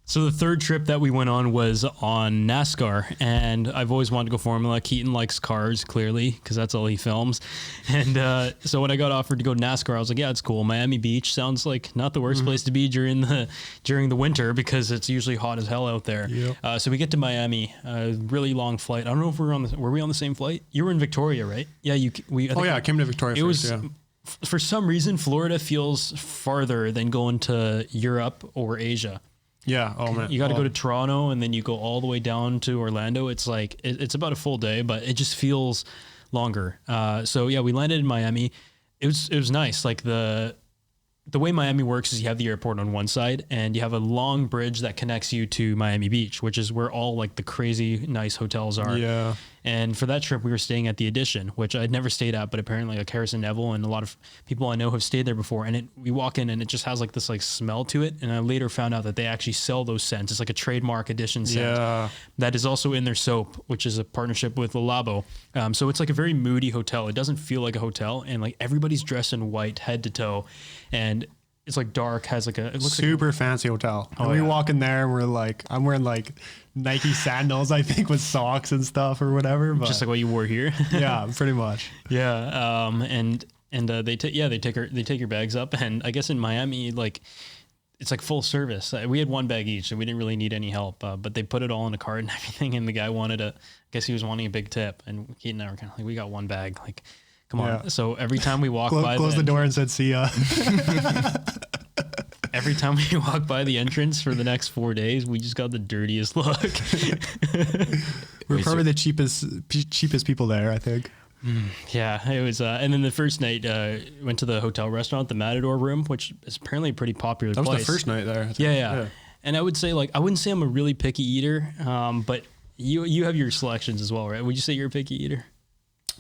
Speaker 1: So the third trip that we went on was on Nascar, and I've always wanted to go Formula. Keaton likes cars, clearly, because that's all he films. And so when I got offered to go Nascar, I was like, yeah, it's cool. Miami Beach sounds like not the worst place to be during the winter because it's usually hot as hell out there. Yep. So we get to Miami, really long flight. I don't know if were we on the same flight? You were in Victoria, right? Yeah,
Speaker 2: I came to Victoria first, yeah.
Speaker 1: For some reason, Florida feels farther than going to Europe or Asia.
Speaker 2: Yeah. Oh man.
Speaker 1: You got to go to Toronto and then you go all the way down to Orlando. It's like, it's about a full day, but it just feels longer. So yeah, we landed in Miami. It was nice. Like the way Miami works is you have the airport on one side and you have a long bridge that connects you to Miami Beach, which is where all like the crazy nice hotels are.
Speaker 2: Yeah.
Speaker 1: And for that trip, we were staying at the Edition, which I'd never stayed at, but apparently like Harrison Neville and a lot of people I know have stayed there before. And we walk in and it just has like this like smell to it. And I later found out that they actually sell those scents. It's like a trademark Edition scent that is also in their soap, which is a partnership with Le Labo. So it's like a very moody hotel. It doesn't feel like a hotel. And like everybody's dressed in white head to toe. And it's like dark, has like it looks
Speaker 2: super
Speaker 1: like
Speaker 2: fancy hotel. And we walk in there and we're like, I'm wearing like Nike sandals, I think, with socks and stuff or whatever. But
Speaker 1: just like what you wore here.
Speaker 2: Yeah, pretty much.
Speaker 1: Yeah. And they take your bags up. And I guess in Miami, like it's like full service. We had one bag each, so we didn't really need any help. But they put it all in a cart and everything. And the guy I guess he was wanting a big tip. And Keaton and I were kind of like, we got one bag. Like, come on. So every time we walk by,
Speaker 2: close the door and said, see ya.
Speaker 1: Every time we walk by the entrance for the next 4 days, we just got the dirtiest look.
Speaker 2: We're probably the cheapest people there, I think.
Speaker 1: Yeah, it was. And then the first night, went to the hotel restaurant, the Matador Room, which is apparently a pretty popular place.
Speaker 2: That was the first night there.
Speaker 1: Yeah. And I would say, like, I wouldn't say I'm a really picky eater, but you have your selections as well, right? Would you say you're a picky eater?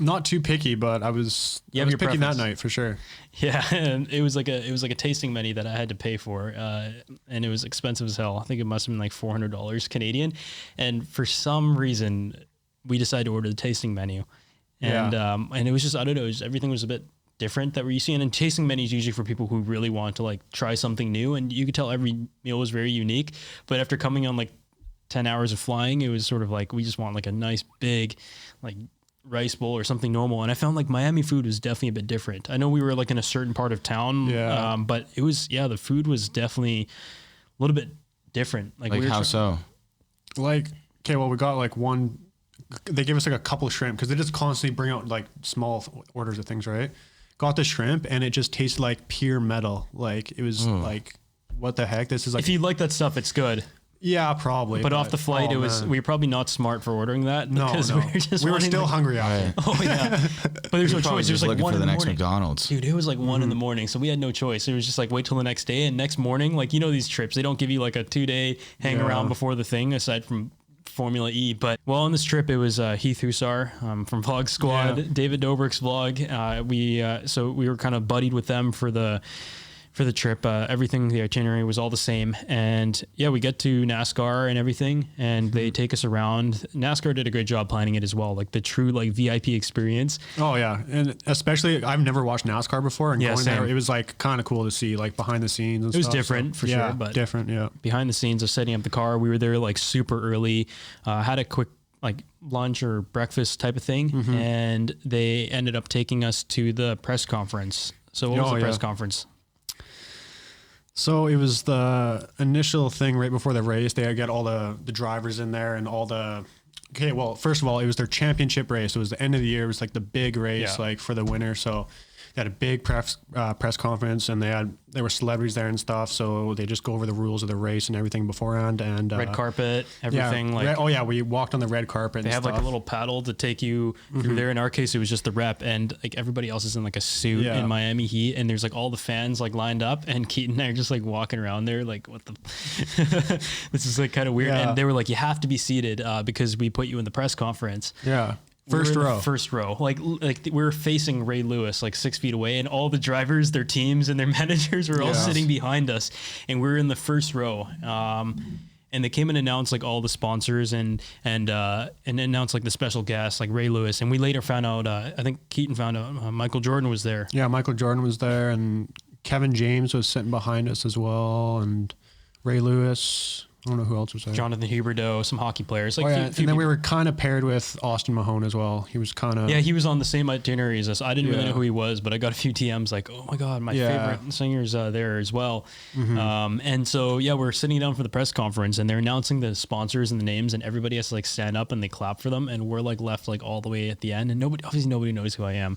Speaker 2: Not too picky, but I was picky that night for sure.
Speaker 1: Yeah, and it was like a tasting menu that I had to pay for, and it was expensive as hell. I think it must have been like $400 Canadian, and for some reason, we decided to order the tasting menu, and it was just, I don't know, everything was a bit different that we're used to. And tasting menus usually for people who really want to like try something new, and you could tell every meal was very unique. But after coming on like 10 hours of flying, it was sort of like we just want like a nice big like rice bowl or something normal. And I found like Miami food was definitely a bit different. I know we were like in a certain part of town, but it was, the food was definitely a little bit different.
Speaker 4: Like how so?
Speaker 2: Like, okay, well, we got like they gave us like a couple of shrimp because they just constantly bring out like small orders of things, right? Got the shrimp and it just tasted like pure metal. Like it was like, what the heck? This is like,
Speaker 1: if you like that stuff, it's good.
Speaker 2: Yeah, probably.
Speaker 1: But off the flight, we were probably not smart for ordering that because
Speaker 2: we were still hungry after.
Speaker 1: Oh yeah, but there's no choice. There's like 1 in the
Speaker 4: next
Speaker 1: morning.
Speaker 4: McDonald's.
Speaker 1: Dude, it was like 1 in the morning, so we had no choice. It was just like wait till the next day, and next morning, like these trips, they don't give you like a 2-day hang around before the thing, aside from Formula E. But on this trip, it was Heath Hussar from Vlog Squad, David Dobrik's vlog. So we were kind of buddied with them for the trip. Everything, the itinerary was all the same. And we get to Nascar and everything, and they take us around. Nascar did a great job planning it as well, like the true like VIP experience.
Speaker 2: Oh yeah. And especially I've never watched NASCAR before, and going there, it was like kind of cool to see like behind the scenes and stuff.
Speaker 1: It was different for sure, but different. Behind the scenes of setting up the car, we were there like super early, had a quick like lunch or breakfast type of thing. And they ended up taking us to the press conference. So what was the press conference?
Speaker 2: So it was the initial thing right before the race. They get all the drivers in there and all the... Okay, well, first of all, it was their championship race. It was the end of the year. It was like the big race, like for the winner. So they had a big press conference, and there were celebrities there and stuff. So they just go over the rules of the race and everything beforehand. And
Speaker 1: red carpet, everything.
Speaker 2: We walked on the red carpet.
Speaker 1: They have like a little paddle to take you through there. In our case, it was just the rep, and like everybody else is in like a suit in Miami heat, and there's like all the fans like lined up, and Keaton and I are just like walking around there, like what the. This is like kind of weird. And they were like, you have to be seated because we put you in the press conference.
Speaker 2: Yeah. First row. Like
Speaker 1: we're facing Ray Lewis, like 6 feet away, and all the drivers, their teams, and their managers were all sitting behind us, and we were in the first row. And they came and announced like all the sponsors and announced like the special guests like Ray Lewis. And we later found out, I think Keaton found out Michael Jordan was there.
Speaker 2: Yeah, Michael Jordan was there, and Kevin James was sitting behind us as well, and Ray Lewis. I don't know who else was there.
Speaker 1: Jonathan Huberdeau, some hockey players. Like
Speaker 2: and then we were kind of paired with Austin Mahone as well. He was kind of...
Speaker 1: Yeah, he was on the same itinerary as us. I didn't really know who he was, but I got a few TMs like, oh my God, my favorite singer's there as well. And so, we're sitting down for the press conference, and they're announcing the sponsors and the names, and everybody has to like stand up and they clap for them. And we're like left like all the way at the end, and obviously nobody knows who I am.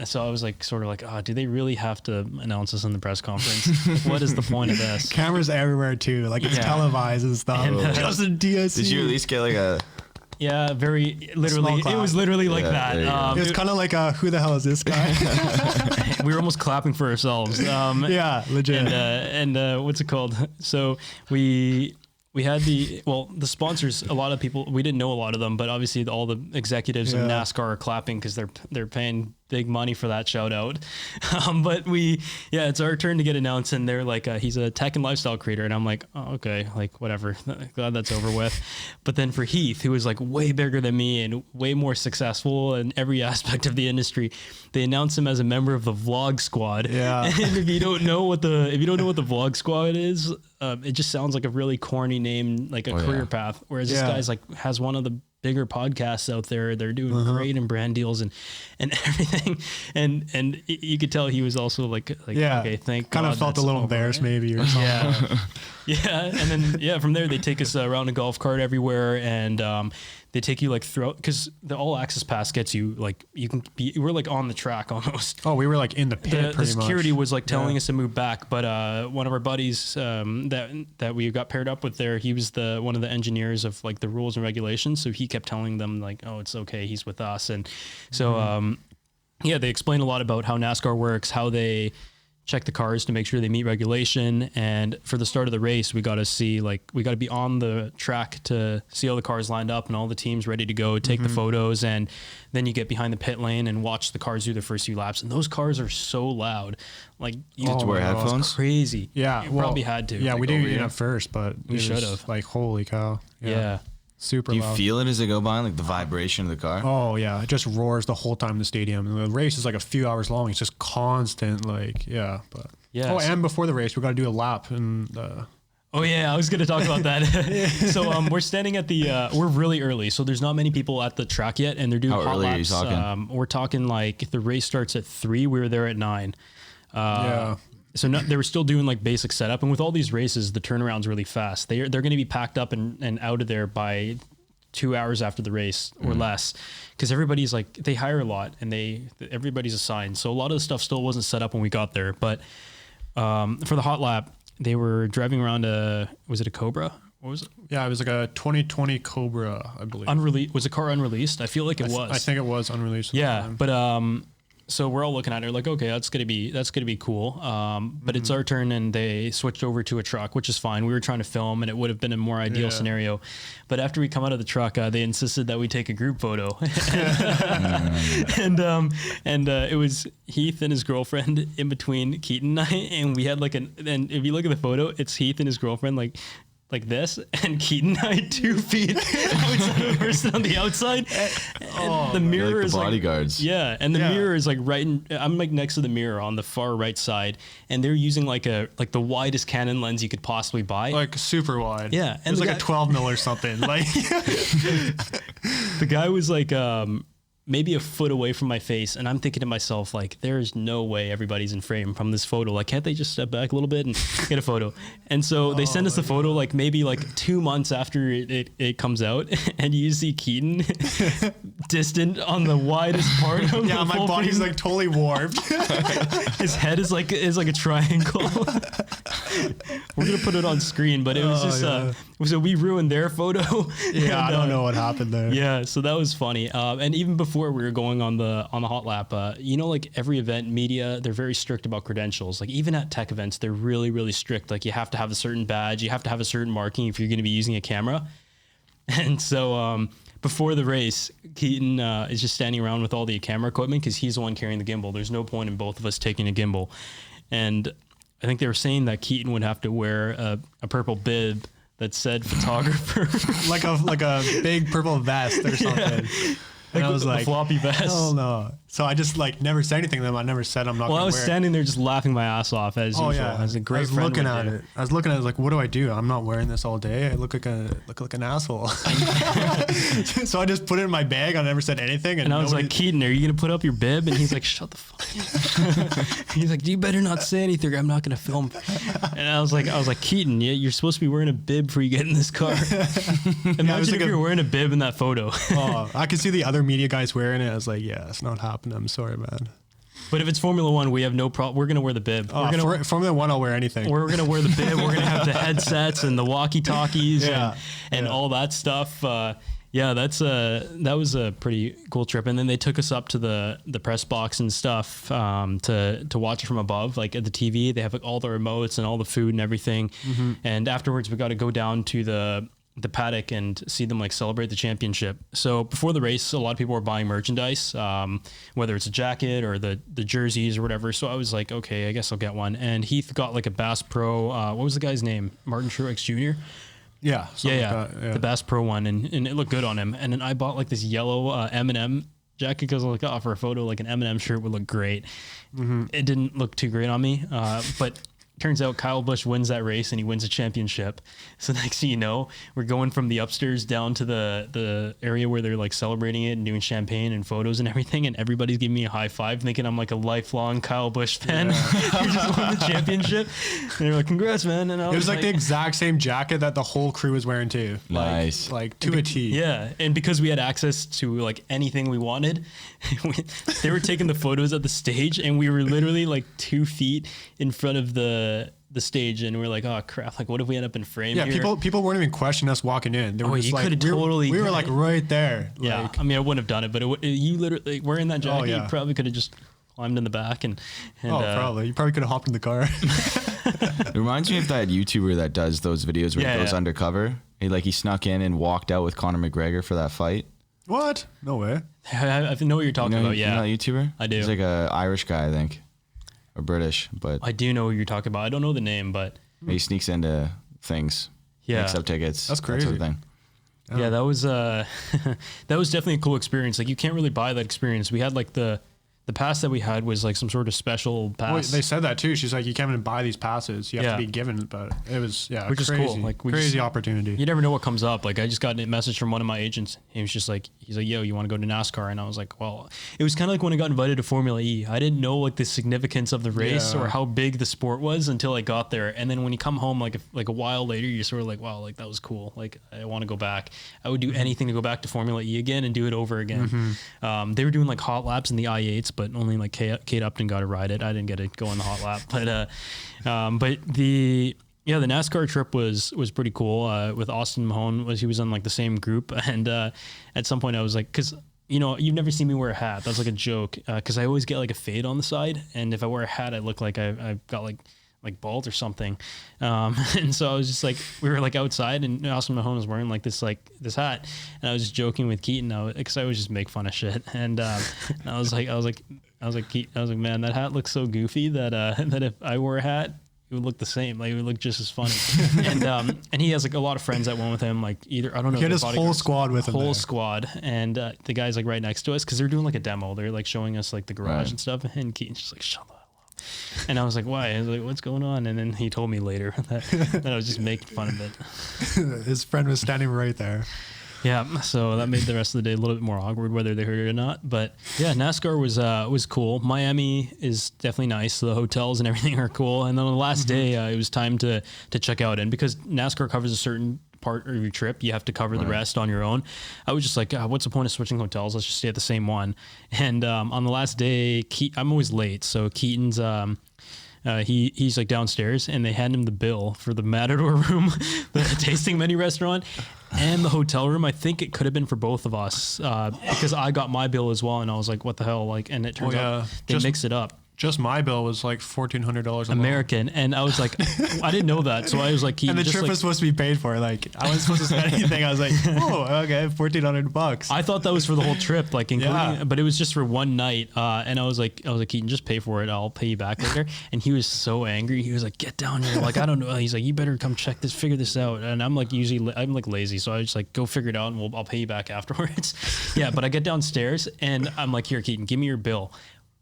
Speaker 1: So I was like, sort of like, do they really have to announce us in the press conference? Like, what is the point of this?
Speaker 2: Cameras everywhere too. Like it's televised and stuff. And,
Speaker 4: Justin DIC. Did you at least get like a...
Speaker 1: Yeah, very literally. It was literally like that.
Speaker 2: It was kind of like who the hell is this guy?
Speaker 1: We were almost clapping for ourselves.
Speaker 2: Yeah, legit.
Speaker 1: And what's it called? So we had the sponsors. A lot of people, we didn't know a lot of them, but obviously all the executives of NASCAR are clapping because they're paying big money for that shout out. But it's our turn to get announced, and they're like, he's a tech and lifestyle creator. And I'm like, oh, okay, like whatever, glad that's over with. But then for Heath, who was like way bigger than me and way more successful in every aspect of the industry, they announced him as a member of the Vlog Squad.
Speaker 2: Yeah.
Speaker 1: And if you don't know what the Vlog Squad is, it just sounds like a really corny name, like a career path. Whereas this guy's like has one of the bigger podcasts out there. They're doing great in brand deals and everything. And you could tell he was also like okay, thank God.
Speaker 2: Kind of felt a little embarrassed maybe or something.
Speaker 1: Yeah. And then from there they take us around a golf cart everywhere, and they take you like throughout, because the all access pass gets you like, we're like on the track almost.
Speaker 2: Oh, we were like in the pit.
Speaker 1: The security was like telling us to move back, but one of our buddies that we got paired up with there, he was one of the engineers of like the rules and regulations, so he kept telling them like, oh, it's okay, he's with us. And so yeah, they explain a lot about how NASCAR works, how they check the cars to make sure they meet regulation. And for the start of the race, we got to be on the track to see all the cars lined up and all the teams ready to go, take the photos. And then you get behind the pit lane and watch the cars do the first few laps. And those cars are so loud. Like, you
Speaker 4: have to wear headphones?
Speaker 1: Crazy.
Speaker 2: Yeah.
Speaker 1: You probably had to.
Speaker 2: Yeah, we didn't even at first, but
Speaker 1: we should have.
Speaker 2: Like, holy cow.
Speaker 1: Yeah.
Speaker 2: Super
Speaker 4: Do you
Speaker 2: loud.
Speaker 4: feel it as they go by, like the vibration of the car?
Speaker 2: Oh yeah, it just roars the whole time in the stadium. And the race is like a few hours long. It's just constant, like, yeah. But
Speaker 1: yeah.
Speaker 2: Oh, and before the race, we got to do a lap. And
Speaker 1: oh yeah, I was gonna talk about that. So we're standing at we're really early, so there's not many people at the track yet, and they're doing
Speaker 4: How
Speaker 1: hot
Speaker 4: early
Speaker 1: laps.
Speaker 4: are you talking?
Speaker 1: We're talking like if the race starts at 3, we were there at 9.
Speaker 2: yeah.
Speaker 1: So they were still doing like basic setup, and with all these races, the turnaround's really fast. They're going to be packed up and out of there by 2 hours after the race or less, because everybody's like, they hire a lot and everybody's assigned. So a lot of the stuff still wasn't set up when we got there. But for the hot lap, they were driving around was it a Cobra? What was it?
Speaker 2: Yeah, it was like a 2020 Cobra, I believe.
Speaker 1: Was the car unreleased? I feel like it was.
Speaker 2: I think it was unreleased.
Speaker 1: Yeah, but so we're all looking at it like, okay, that's gonna be cool. But it's our turn, and they switched over to a truck, which is fine. We were trying to film, and it would have been a more ideal scenario. But after we come out of the truck, they insisted that we take a group photo, and it was Heath and his girlfriend in between Keaton and I, and we had and if you look at the photo, it's Heath and his girlfriend like this, and Keaton and I 2 feet outside of the person on the outside. And the mirror is
Speaker 4: like the bodyguards.
Speaker 1: yeah, and the mirror is like I'm like next to the mirror on the far right side, and they're using like the widest Canon lens you could possibly buy.
Speaker 2: Like super wide.
Speaker 1: Yeah,
Speaker 2: and it was like a 12 mil or something. Like
Speaker 1: the guy was like maybe a foot away from my face, and I'm thinking to myself, like, there's no way everybody's in frame from this photo. Like, can't they just step back a little bit and get a photo? And so they send us the photo like maybe like 2 months after it comes out, and you see Keaton distant on the widest part of
Speaker 2: yeah, my body's like totally warped.
Speaker 1: His head is like a triangle. We're gonna put it on screen, but it was just so we ruined their photo.
Speaker 2: Yeah,
Speaker 1: and,
Speaker 2: I don't know what happened there.
Speaker 1: Yeah, so that was funny. And even before we were going on the hot lap, like every event media, they're very strict about credentials. Like even at tech events, they're really, really strict. Like you have to have a certain badge, you have to have a certain marking if you're going to be using a camera. And so before the race, Keaton is just standing around with all the camera equipment because he's the one carrying the gimbal. There's no point in both of us taking a gimbal. And I think they were saying that Keaton would have to wear a purple bib that said photographer.
Speaker 2: like a big purple vest or something.
Speaker 1: Yeah.
Speaker 2: And I was
Speaker 1: the
Speaker 2: like,
Speaker 1: floppy vest.
Speaker 2: hell no. So I just like never said anything to them. I never said I'm not
Speaker 1: Well,
Speaker 2: gonna
Speaker 1: I was
Speaker 2: wear
Speaker 1: standing there just laughing my ass off as usual.
Speaker 2: yeah.
Speaker 1: As a great
Speaker 2: I was
Speaker 1: friend
Speaker 2: looking
Speaker 1: would
Speaker 2: at
Speaker 1: do.
Speaker 2: it. I was looking at it like, what do I do? I'm not wearing this all day. I look like an asshole. So I just put it in my bag. I never said anything.
Speaker 1: And I was like, Keaton, are you going to put up your bib? And he's like, shut the fuck up. He's like, you better not say anything. I'm not going to film. And I was like, Keaton, you're supposed to be wearing a bib before you get in this car. Imagine if you were wearing a bib in that photo.
Speaker 2: I could see the other media guys wearing it. I was like, yeah, it's not happening. I'm sorry, man.
Speaker 1: But if it's Formula One, we have no problem. We're going to wear the bib.
Speaker 2: Formula One, I'll wear anything.
Speaker 1: We're going to wear the bib. We're going to have the headsets and the walkie-talkies and all that stuff. That was a pretty cool trip. And then they took us up to the press box and stuff to watch it from above. Like at the TV, they have like all the remotes and all the food and everything. Mm-hmm. And afterwards, we got to go down to the paddock and see them like celebrate the championship. So before the race, a lot of people were buying merchandise, whether it's a jacket or the jerseys or whatever. So I was like, okay, I guess I'll get one. And Heath got like a Bass Pro. What was the guy's name? Martin Truex Jr.
Speaker 2: Yeah.
Speaker 1: The Bass Pro one. And it looked good on him. And then I bought like this yellow M&M jacket because I was like, for a photo, like an M&M shirt would look great. Mm-hmm. It didn't look too great on me. But turns out Kyle Busch wins that race and he wins a championship. So next thing you know, we're going from the upstairs down to the area where they're like celebrating it and doing champagne and photos and everything. And everybody's giving me a high five, thinking I'm like a lifelong Kyle Busch fan. Who just won the championship. And they're like, congrats, man. And
Speaker 2: it was like the exact same jacket that the whole crew was wearing too.
Speaker 4: Nice.
Speaker 2: Like to a T.
Speaker 1: Yeah. And because we had access to like anything we wanted, they were taking the photos at the stage and we were literally like 2 feet in front of the stage, and we're like, oh crap, like what if we end up in frame here?
Speaker 2: People weren't even questioning us walking in. They were just
Speaker 1: you
Speaker 2: like, we were like right there.
Speaker 1: Yeah,
Speaker 2: like,
Speaker 1: I mean, I wouldn't have done it, but you literally wearing that jacket, you probably could have just climbed in the back and
Speaker 2: probably you probably could have hopped in the car.
Speaker 4: It reminds me of that YouTuber that does those videos where he goes undercover. He snuck in and walked out with Conor McGregor for that fight.
Speaker 2: What? No way.
Speaker 1: I know what you're talking about. Yeah,
Speaker 4: you know that YouTuber?
Speaker 1: I do.
Speaker 4: He's like a Irish guy, I think. Or British, but
Speaker 1: I do know what you're talking about. I don't know the name, but
Speaker 4: he sneaks into things.
Speaker 1: Yeah,
Speaker 4: picks up tickets.
Speaker 2: That's crazy.
Speaker 4: That sort of thing.
Speaker 1: Yeah, that was that was definitely a cool experience. Like you can't really buy that experience. We had like the pass that we had was like some sort of special pass.
Speaker 2: Well, they said that too. She's like, you can't even buy these passes. You have to be given. But it was
Speaker 1: which
Speaker 2: crazy.
Speaker 1: Is cool. Like
Speaker 2: crazy opportunity.
Speaker 1: You never know what comes up. Like I just got a message from one of my agents. He was just like, he's like, yo, you want to go to NASCAR? And I was like, well, it was kind of like when I got invited to Formula E. I didn't know like the significance of the race or how big the sport was until I got there. And then when you come home like a while later, you're sort of like, wow, like that was cool. Like I want to go back. I would do anything to go back to Formula E again and do it over again. They were doing like hot laps in the i8s, but only like Kate Upton got to ride it. I didn't get to go on the hot lap, but the NASCAR trip was pretty cool. With Austin Mahone, he was on like the same group, and at some point I was like, because you've never seen me wear a hat. That's like a joke, because I always get like a fade on the side, and if I wear a hat, I look like I've got like bald or something. And so I was just like, we were like outside and Austin Mahone was wearing like this hat. And I was just joking with Keaton because I would just make fun of shit. And I was like, man, that hat looks so goofy that if I wore a hat, it would look the same. Like it would look just as funny. And he has like a lot of friends that went with him. Like either, I don't know.
Speaker 2: He had his whole squad with him.
Speaker 1: Whole squad. And the guy's like right next to us because they're doing like a demo. They're like showing us like the garage and stuff. And Keaton's just like, shut up. And I was like, why? I was like, what's going on? And then he told me later that I was just making fun of it.
Speaker 2: His friend was standing right there.
Speaker 1: Yeah, so that made the rest of the day a little bit more awkward, whether they heard it or not. But yeah, NASCAR was cool. Miami is definitely nice. The hotels and everything are cool. And then on the last day, it was time to check out. And because NASCAR covers a certain part of your trip, you have to cover the rest on your own. I was just like, what's the point of switching hotels? Let's just stay at the same one. And on the last day, I'm always late, so Keaton's he's like downstairs, and they hand him the bill for the Matador room, the tasting menu restaurant, and the hotel room. I think it could have been for both of us because I got my bill as well, and I was like, what the hell? Like, and it turns out they mix it up.
Speaker 2: Just my bill was like $1,400
Speaker 1: American, and I was like, I didn't know that, so I was like,
Speaker 2: and the trip was supposed to be paid for. Like, I wasn't supposed to spend anything. I was like, oh, okay, $1,400.
Speaker 1: I thought that was for the whole trip, like including, but it was just for one night. And I was like, Keaton, just pay for it. I'll pay you back later. And he was so angry. He was like, get down here. Like, I don't know. He's like, you better come figure this out. And I'm like, I'm like lazy, so I just like go figure it out, and I'll pay you back afterwards. Yeah, but I get downstairs, and I'm like, here, Keaton, give me your bill.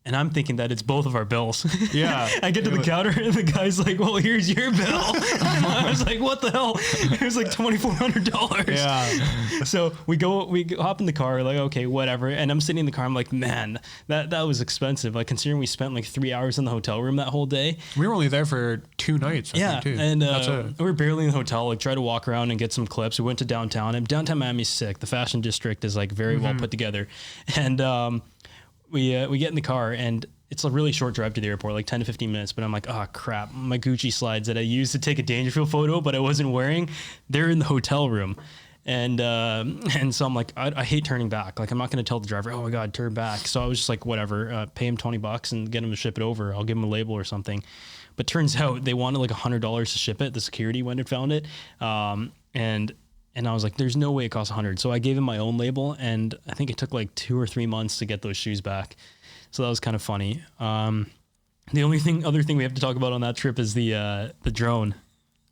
Speaker 1: And I'm thinking that it's both of our bills.
Speaker 2: Yeah.
Speaker 1: I get to the counter and the guy's like, well, here's your bill. I was like, what the hell? It was like $2,400.
Speaker 2: Yeah.
Speaker 1: So we hop in the car, like, okay, whatever. And I'm sitting in the car. I'm like, man, that was expensive. Like considering we spent like 3 hours in the hotel room that whole day.
Speaker 2: We were only there for 2 nights. I think, too.
Speaker 1: And we were barely in the hotel, like try to walk around and get some clips. We went to downtown, and downtown Miami's sick. The fashion district is like very well put together. And, we get in the car, and it's a really short drive to the airport, like 10 to 15 minutes. But I'm like, oh crap, my Gucci slides that I used to take a Dangerfield photo, but I wasn't wearing, they're in the hotel room. And so I'm like, I hate turning back. Like, I'm not going to tell the driver, oh my God, turn back. So I was just like, whatever, pay him $20 and get him to ship it over. I'll give him a label or something. But turns out they wanted like $100 to ship it. The security went and found it. And I was like, there's no way it costs $100. So I gave him my own label, and I think it took like 2 or 3 months to get those shoes back. So that was kind of funny. The other thing we have to talk about on that trip is the drone.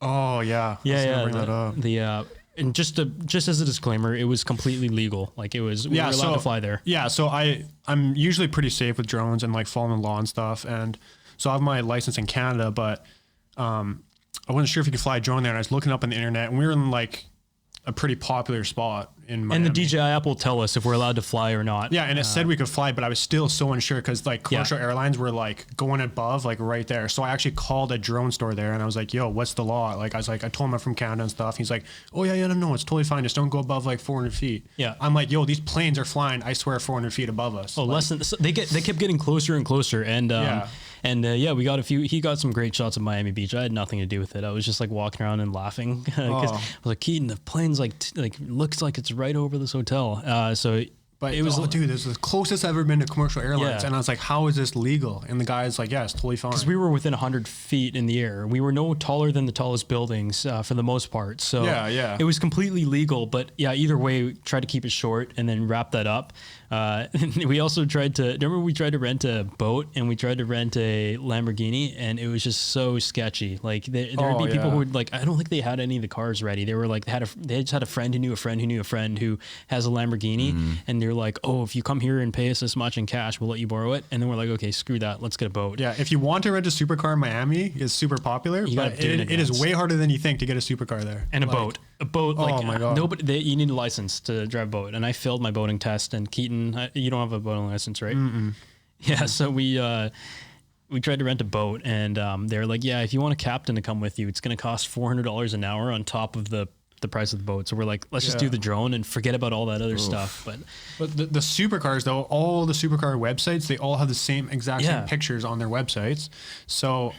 Speaker 2: Oh yeah.
Speaker 1: Bring that up. And just as a disclaimer, it was completely legal. Like we were allowed to fly there.
Speaker 2: Yeah. So I'm usually pretty safe with drones and like following the law and stuff. And so I have my license in Canada, but I wasn't sure if you could fly a drone there, and I was looking up on the internet, and we were in like a pretty popular spot in Miami.
Speaker 1: And the DJI app will tell us if we're allowed to fly or not.
Speaker 2: Yeah, and it said we could fly, but I was still so unsure because like commercial airlines were like going above, like right there. So I actually called a drone store there, and I was like, "Yo, what's the law?" Like I was like, I told him I'm from Canada and stuff. He's like, "Oh yeah, no, it's totally fine. Just don't go above like 400 feet."
Speaker 1: Yeah.
Speaker 2: I'm like, "Yo, these planes are flying. I swear, 400 feet above us."
Speaker 1: Oh,
Speaker 2: like,
Speaker 1: less than they kept getting closer and closer, and we got a few. He got some great shots of Miami Beach. I had nothing to do with it. I was just like walking around and laughing because I was like, Keaton, the plane's like looks like it's right over this hotel.
Speaker 2: But it was, dude, this is the closest I've ever been to commercial airlines. And I was like, how is this legal? And the guy's like, yeah, it's totally fine.
Speaker 1: Because we were within 100 feet in the air. We were no taller than the tallest buildings for the most part. So it was completely legal. But yeah, either way, we tried to keep it short and then wrap that up. We also tried to rent a boat, and we tried to rent a Lamborghini, and it was just so sketchy. Like there would be people who would like, I don't think they had any of the cars ready. They were like, they just had a friend who knew a friend who knew a friend who has a Lamborghini, and they're like, oh, if you come here and pay us this much in cash, we'll let you borrow it. And then we're like, okay, screw that, let's get a boat.
Speaker 2: Yeah, if you want to rent a supercar in Miami, it's super popular, but it is way harder than you think to get a supercar there.
Speaker 1: And a boat. A boat, like,
Speaker 2: oh my God.
Speaker 1: You need a license to drive a boat. And I failed my boating test, and Keaton, you don't have a boating license, right? Yeah, so we tried to rent a boat, and they're like, yeah, if you want a captain to come with you, it's going to cost $400 an hour on top of the price of the boat. So we're like, let's just do the drone and forget about all that other stuff.
Speaker 2: But the supercars, though, all the supercar websites, they all have the same same pictures on their websites. So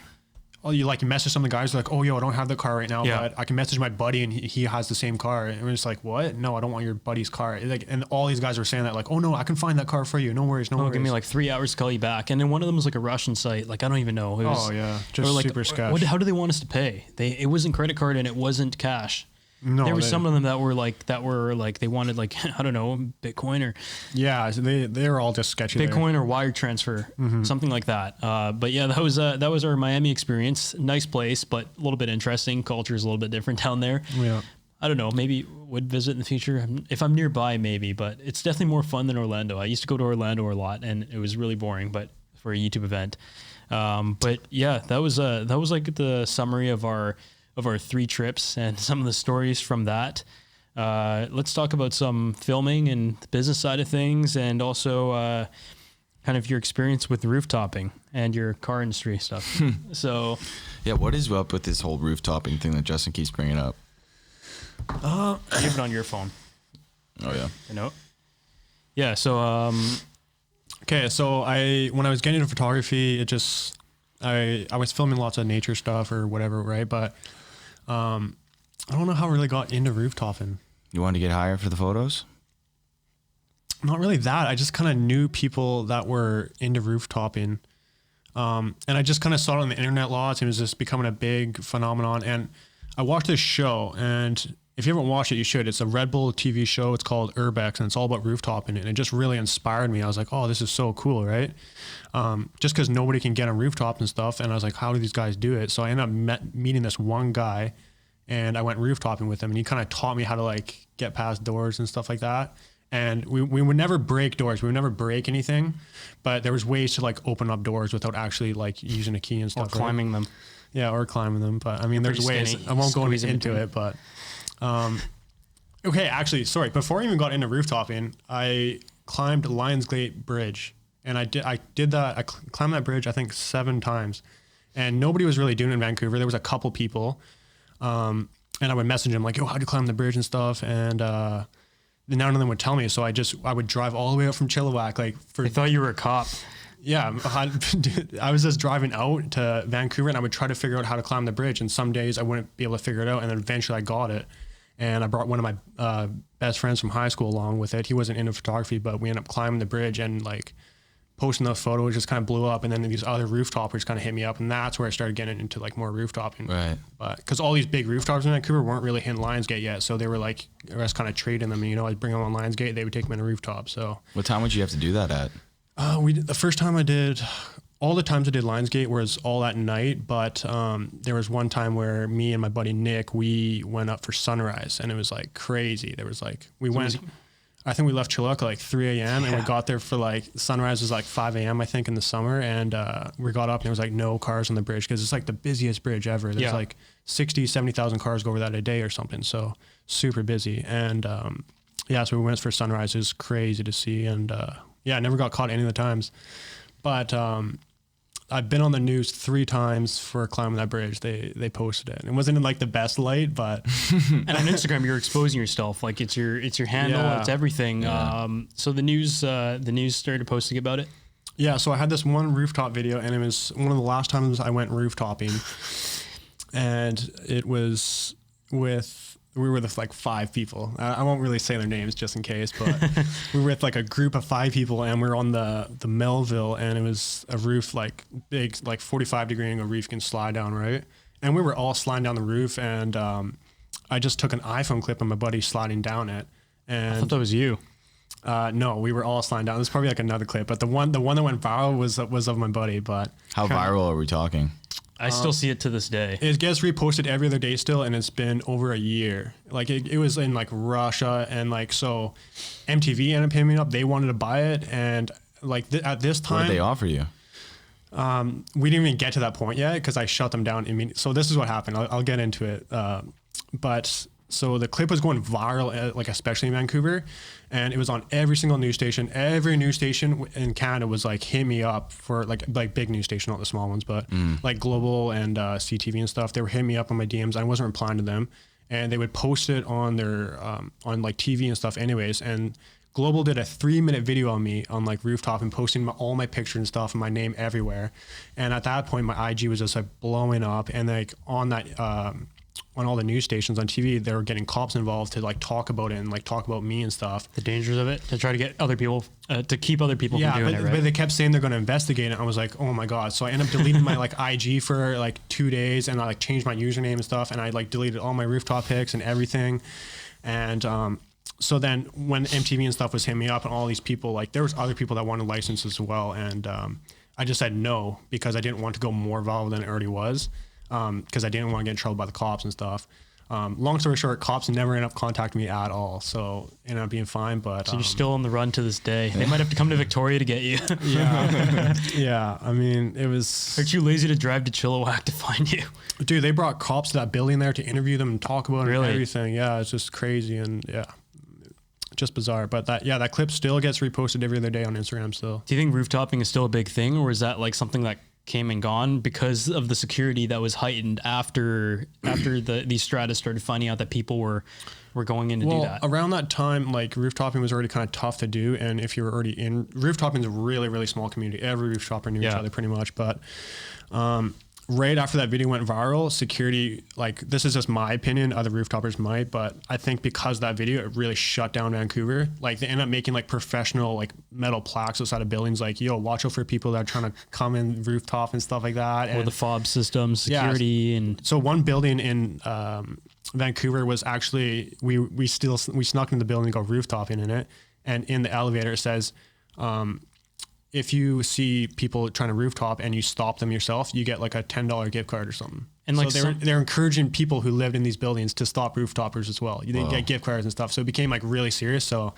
Speaker 2: you message some of the guys like, oh, yo, I don't have the car right now, but I can message my buddy and he has the same car. And we're just like, what? No, I don't want your buddy's car. Like, and all these guys were saying that, like, oh no, I can find that car for you. No worries.
Speaker 1: Give me like 3 hours to call you back. And then one of them was like a Russian site. Like, I don't even know. It was,
Speaker 2: just
Speaker 1: like,
Speaker 2: super sketch.
Speaker 1: How do they want us to pay? It wasn't credit card and it wasn't cash.
Speaker 2: No,
Speaker 1: there were some of them that were like they wanted like, I don't know, Bitcoin or
Speaker 2: so they were all just sketchy.
Speaker 1: Bitcoin or wire transfer, something like that. But yeah, that was our Miami experience. Nice place, but a little bit interesting. Culture is a little bit different down there.
Speaker 2: Yeah,
Speaker 1: I don't know. Maybe would visit in the future if I'm nearby. Maybe, but it's definitely more fun than Orlando. I used to go to Orlando a lot, and it was really boring. But for a YouTube event, but yeah, that was like the summary of our 3 trips and some of the stories from that. Let's talk about some filming and the business side of things, and also kind of your experience with roof-topping and your car industry stuff. So,
Speaker 4: yeah, what is up with this whole roof-topping thing that Justin keeps bringing up?
Speaker 1: Give it on your phone.
Speaker 4: Oh yeah.
Speaker 1: You know? Yeah. So,
Speaker 2: okay. So when I was getting into photography, I was filming lots of nature stuff or whatever, right? But I don't know how I really got into roof-topping.
Speaker 4: You wanted to get higher for the photos?
Speaker 2: Not really that. I just kind of knew people that were into roof-topping. And I just kind of saw it on the internet lots, and it was just becoming a big phenomenon. And I watched this show, and if you haven't watched it, you should. It's a Red Bull TV show. It's called Urbex, and it's all about roof-topping. And it just really inspired me. I was like, oh, this is so cool, right? Just because nobody can get on rooftops and stuff. And I was like, how do these guys do it? So I ended up meeting this one guy, and I went roof-topping with him, and he kind of taught me how to like get past doors and stuff like that. And we would never break doors. We would never break anything, but there was ways to like open up doors without actually like using a key and stuff.
Speaker 1: Or climbing them.
Speaker 2: Yeah, or climbing them. But I mean, there's ways. I won't go into it, but okay, actually, sorry. Before I even got into roof-topping, I climbed Lionsgate Bridge, and I did that. I climbed that bridge, I think 7 times, and nobody was really doing it in Vancouver. There was a couple people, and I would message them like, yo, how'd you climb the bridge and stuff? And none of them would tell me. So I would drive all the way up from Chilliwack. Like
Speaker 1: I thought you were a cop.
Speaker 2: Yeah, I was just driving out to Vancouver, and I would try to figure out how to climb the bridge. And some days I wouldn't be able to figure it out, and then eventually I got it. And I brought one of my best friends from high school along with it. He wasn't into photography, but we ended up climbing the bridge and like posting those photos, just kind of blew up. And then these other rooftoppers kind of hit me up, and that's where I started getting into like more roof-topping.
Speaker 4: Right.
Speaker 2: But because all these big rooftops in Vancouver weren't really hitting Lionsgate yet, so they were like, I was kind of trading them. And, you know, I'd bring them on Lionsgate, they would take them in a rooftop. So
Speaker 4: what time would you have to do that at?
Speaker 2: The first time I did, all the times I did Lionsgate was all at night, but there was one time where me and my buddy Nick, we went up for sunrise, and it was like crazy. There was like, I think we left Chilliwack at like 3 a.m. and we got there for like sunrise was like 5 a.m. I think in the summer, and we got up and there was like no cars on the bridge because it's like the busiest bridge ever. There's like 60, 70,000 cars go over that a day or something. So super busy. And so we went for sunrise. It was crazy to see. And I never got caught any of the times. But I've been on the news 3 times for climbing that bridge. They posted it. It wasn't in like the best light, but
Speaker 1: and on Instagram you're exposing yourself. Like it's your handle, it's everything. Yeah. So the news started posting about it.
Speaker 2: Yeah, so I had this one rooftop video, and it was one of the last times I went rooftopping, and it was we were with like 5 people. I won't really say their names just in case, but we were with like a group of 5 people, and we were on the Melville, and it was a roof like big, like 45-degree angle roof, you can slide down, right? And we were all sliding down the roof, and I just took an iPhone clip of my buddy sliding down it. And
Speaker 1: I thought that was you.
Speaker 2: No, we were all sliding down. There's probably like another clip, but the one that went viral was of my buddy. But
Speaker 4: how viral are we talking?
Speaker 1: I still see it to this day.
Speaker 2: It gets reposted every other day still, and it's been over a year. Like it was in like Russia, and like so MTV ended up hitting me up. They wanted to buy it, and like at this time,
Speaker 4: what did they offer you?
Speaker 2: We didn't even get to that point yet because I shut them down immediately. So this is what happened. I'll get into it. But so the clip was going viral, like especially in Vancouver, and it was on every single news station. Every news station in Canada was like, hit me up for like big news station, not the small ones, but like Global and CTV and stuff. They were hitting me up on my DMs. I wasn't replying to them, and they would post it on their on like TV and stuff anyways. And Global did a 3-minute video on me on like rooftop and posting all my pictures and stuff and my name everywhere. And at that point, my IG was just like blowing up, and like on that on all the news stations on TV, they were getting cops involved to like talk about it and like talk about me and stuff.
Speaker 1: The dangers of it, to try to get other people, to keep other people from doing it, right?
Speaker 2: But they kept saying they're going to investigate it. I was like, oh my God. So I ended up deleting my like IG for like 2 days, and I like changed my username and stuff, and I like deleted all my rooftop pics and everything. And so then when MTV and stuff was hitting me up, and all these people, like there was other people that wanted licenses as well. And I just said no, because I didn't want to go more viral than it already was. Because I didn't want to get in trouble by the cops and stuff. Long story short, cops never ended up contacting me at all, so ended up being fine. But
Speaker 1: so you're still on the run to this day. They might have to come to Victoria to get you.
Speaker 2: Yeah. I mean, it was.
Speaker 1: Aren't you lazy to drive to Chilliwack to find you?
Speaker 2: Dude, they brought cops to that building there to interview them and talk about it and everything. Yeah, it's just crazy, and just bizarre. But that clip still gets reposted every other day on Instagram still.
Speaker 1: Do you think rooftoping is still a big thing, or is that like something that came and gone because of the security that was heightened after these strata started finding out that people were going in to do that?
Speaker 2: Around that time, like rooftoping was already kind of tough to do, and if you were already in rooftoping is a really, really small community. Every rooftopper knew each other pretty much. But right after that video went viral, security, like this is just my opinion, other rooftoppers might, but I think because of that video, it really shut down Vancouver. Like they ended up making like professional like metal plaques outside of buildings, like, yo, watch out for people that are trying to come in rooftop and stuff like that.
Speaker 1: Or the fob systems, security. And
Speaker 2: so one building in Vancouver was actually, we snuck in the building to go rooftoping in it. And in the elevator it says, if you see people trying to rooftop and you stop them yourself, you get like a $10 gift card or something. And like so they're encouraging people who lived in these buildings to stop rooftoppers as well. They get gift cards and stuff. So it became like really serious. So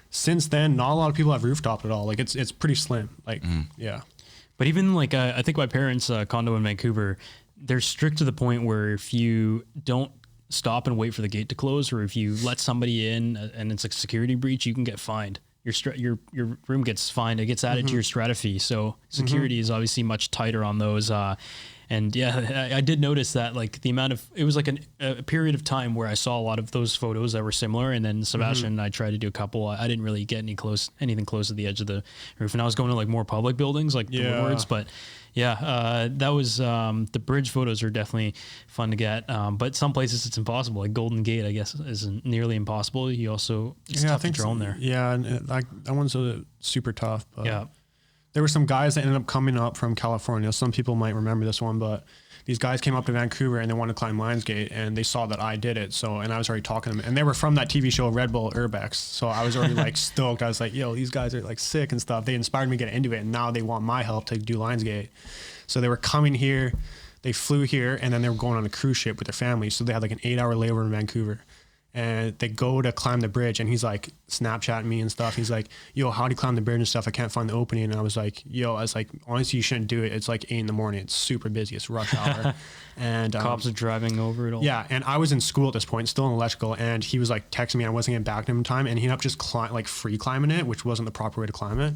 Speaker 2: since then, not a lot of people have rooftopped at all. Like it's pretty slim. Like, yeah.
Speaker 1: But even like, I think my parents' condo in Vancouver, they're strict to the point where if you don't stop and wait for the gate to close, or if you let somebody in and it's a security breach, you can get fined. Your room gets fined. It gets added to your strata fee. So security is obviously much tighter on those. And yeah, I did notice that like the amount of, it was like a period of time where I saw a lot of those photos that were similar. And then Sebastian and I tried to do a couple. I didn't really get anything close to the edge of the roof. And I was going to like more public buildings, like the Woodwards. But yeah, that was, the bridge photos are definitely fun to get. But some places it's impossible. Like Golden Gate, I guess, is nearly impossible. You also, it's tough to drone there.
Speaker 2: Yeah. And that one's super tough. But
Speaker 1: yeah.
Speaker 2: There were some guys that ended up coming up from California. Some people might remember this one, but these guys came up to Vancouver and they wanted to climb Lions Gate, and they saw that I did it. So, and I was already talking to them, and they were from that TV show Red Bull Urbex. So I was already like stoked. I was like, yo, these guys are like sick and stuff. They inspired me to get into it, and now they want my help to do Lions Gate. So they were coming here, they flew here, and then they were going on a cruise ship with their family. So they had like an 8-hour layover in Vancouver. and they go to climb the bridge, and he's like Snapchatting me and stuff. He's like, yo, how do you climb the bridge and stuff? I can't find the opening. And I was like, honestly, you shouldn't do it. It's like 8 a.m. It's super busy. It's rush hour. And
Speaker 1: cops are driving over it all.
Speaker 2: Yeah. And I was in school at this point, still in electrical. And he was like texting me. I wasn't getting back to him in time. And he ended up just free climbing it, which wasn't the proper way to climb it.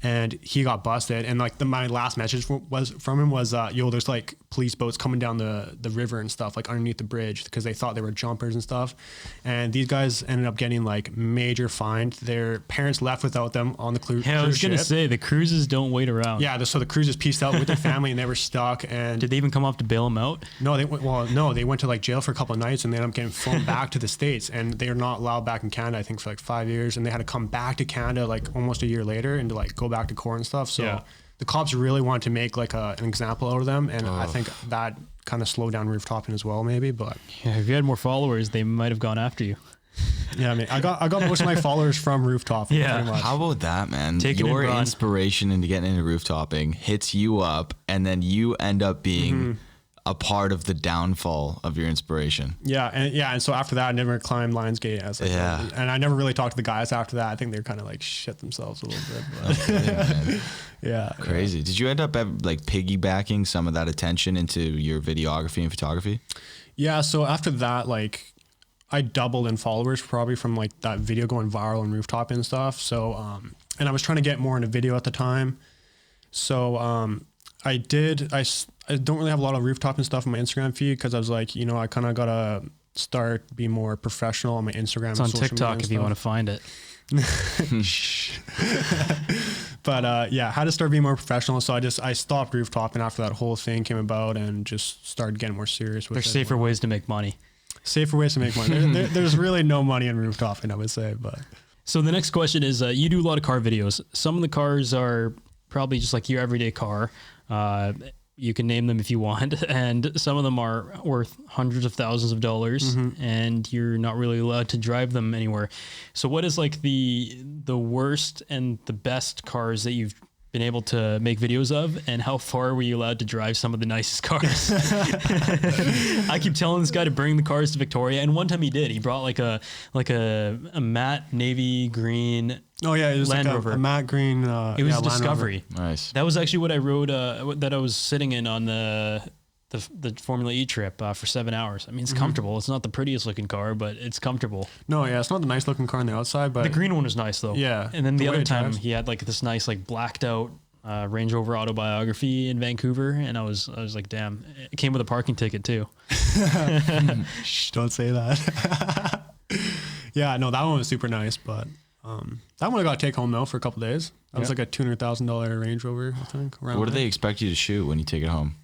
Speaker 2: And he got busted. And like my last message from him was, yo, there's like police boats coming down the river and stuff, like underneath the bridge, because they thought they were jumpers and stuff. And these guys ended up getting like major fined. Their parents left without them on the cruise.
Speaker 1: Yeah, I was going to say, the cruises don't wait around.
Speaker 2: Yeah, so the cruises pieced out with their family and they were stuck. And
Speaker 1: did they even come up to bail them out?
Speaker 2: No, they went to like jail for a couple of nights, and they ended up getting flown back to the States, and they're not allowed back in Canada, I think, for like 5 years. And they had to come back to Canada like almost a year later and to like go back to court and stuff. So the cops really wanted to make like an example out of them. And I think that kind of slowed down rooftoping as well, maybe. But
Speaker 1: yeah, if you had more followers, they might have gone after you.
Speaker 2: Yeah, I mean, I got most of my followers from rooftoping.
Speaker 1: Yeah.
Speaker 2: Pretty much.
Speaker 4: How about that, man?
Speaker 1: Taking
Speaker 4: Your inspiration into getting into rooftoping hits you up, and then you end up being a part of the downfall of your inspiration.
Speaker 2: Yeah, and so after that, I never climbed Lionsgate. And I never really talked to the guys after that. I think they're kind of like shit themselves a little bit. But yeah,
Speaker 4: crazy. Did you end up like piggybacking some of that attention into your videography and photography?
Speaker 2: Yeah. So after that, like, I doubled in followers probably from like that video going viral and rooftop and stuff. So, and I was trying to get more into video at the time. So, I don't really have a lot of rooftop and stuff on my Instagram feed, because I was like, I kind of got to start being more professional on my Instagram.
Speaker 1: It's on TikTok if you want to find it.
Speaker 2: But yeah, I had to start being more professional. So I stopped rooftoping after that whole thing came about, and just started getting more serious with it.
Speaker 1: There's safer ways to make money.
Speaker 2: Safer ways to make money. There's really no money in rooftoping, I would say. But
Speaker 1: so the next question is, you do a lot of car videos. Some of the cars are probably just like your everyday car. You can name them if you want, and some of them are worth hundreds of thousands of dollars, and you're not really allowed to drive them anywhere. So what is like the worst and the best cars that you've been able to make videos of, and how far were you allowed to drive some of the nicest cars? I keep telling this guy to bring the cars to Victoria, and one time he did. He brought like a matte navy green.
Speaker 2: Oh yeah, it was
Speaker 1: Land
Speaker 2: like
Speaker 1: Rover.
Speaker 2: a matte green.
Speaker 1: It was a Discovery.
Speaker 4: Nice.
Speaker 1: That was actually what I rode. That I was sitting in on the Formula E trip for 7 hours. I mean, it's comfortable. It's not the prettiest looking car, but it's comfortable.
Speaker 2: No, yeah, it's not the nice looking car on the outside, but
Speaker 1: The green one was nice though.
Speaker 2: Yeah,
Speaker 1: And then the
Speaker 2: the way
Speaker 1: other
Speaker 2: it
Speaker 1: time
Speaker 2: drives.
Speaker 1: he had like this nice like blacked out Range Rover Autobiography in Vancouver, and I was like, damn, it came with a parking ticket too.
Speaker 2: Shh, don't say that. Yeah, no, that one was super nice, but that one I got to take home though for a couple of days. That was like a $200,000 Range Rover, I think.
Speaker 4: What do they expect you to shoot when you take it home?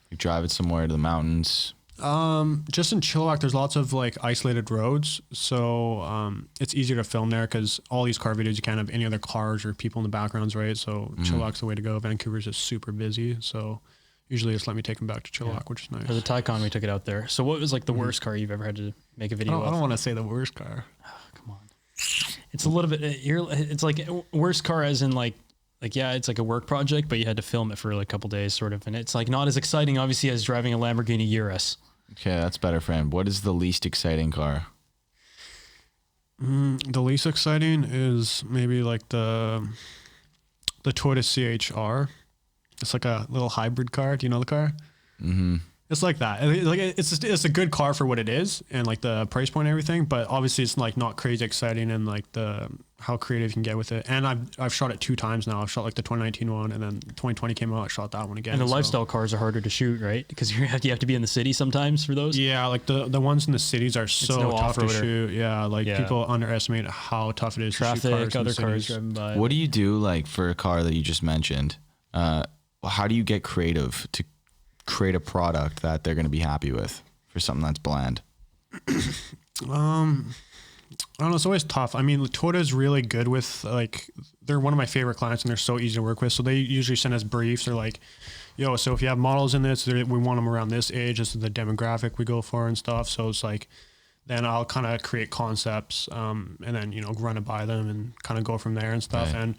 Speaker 4: You drive it somewhere to the mountains?
Speaker 2: Just in Chilliwack, there's lots of like isolated roads, so it's easier to film there, because all these car videos you can't have any other cars or people in the backgrounds, right? So Chilliwack's the way to go. Vancouver's just super busy, so usually just let me take them back to Chilliwack, which is nice.
Speaker 1: For the Taycan, we took it out there. So what was like the worst car you've ever had to make a video of?
Speaker 2: I don't want to say the worst car.
Speaker 1: Come on. It's a little bit, it's like worst car as in like, yeah, it's like a work project, but you had to film it for like a couple days sort of. And it's like not as exciting, obviously, as driving a Lamborghini Urus.
Speaker 4: Okay, that's better, friend. What is the least exciting car?
Speaker 2: The least exciting is maybe like the Toyota CHR. It's like a little hybrid car. Do you know the car?
Speaker 4: Mm-hmm.
Speaker 2: It's like that. It's a good car for what it is, and like the price point and everything. But obviously, it's like not crazy exciting, and like how creative you can get with it. And I've shot it 2 times now. I've shot like the 2019 one, and then 2020 came out. I shot that one again.
Speaker 1: And the lifestyle cars are harder to shoot, right? Because you have to be in the city sometimes for those.
Speaker 2: Yeah, like the ones in the cities are so tough to shoot. Yeah, people underestimate how tough it is
Speaker 1: Traffic,
Speaker 2: to shoot cars
Speaker 1: other
Speaker 2: in the
Speaker 1: cars
Speaker 2: cities.
Speaker 1: driving by.
Speaker 4: What do you do like for a car that you just mentioned? How do you get creative to create a product that they're going to be happy with for something that's bland?
Speaker 2: I don't know. It's always tough. I mean, Toyota is really good with like, they're one of my favorite clients, and they're so easy to work with. So they usually send us briefs. They're like, yo, so if you have models in this, we want them around this age. This is the demographic we go for and stuff. So it's like, then I'll kind of create concepts, and then, run it by them and kind of go from there and stuff.
Speaker 4: Right.
Speaker 2: And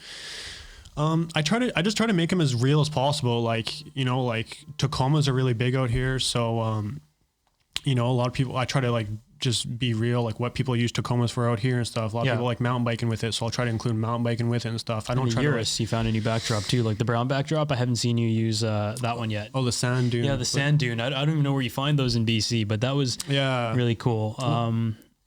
Speaker 2: I just try to make them as real as possible. Like, like Tacomas are really big out here. So, you know, a lot of people, I try to like just be real, like what people use Tacomas for out here and stuff. A lot of people like mountain biking with it, so I'll try to include mountain biking with it and stuff. I don't try to.
Speaker 1: You found a new backdrop too, like the brown backdrop. I haven't seen you use that one yet.
Speaker 2: Oh, the sand dune.
Speaker 1: Yeah, the sand dune. I don't even know where you find those in BC, but that was really cool.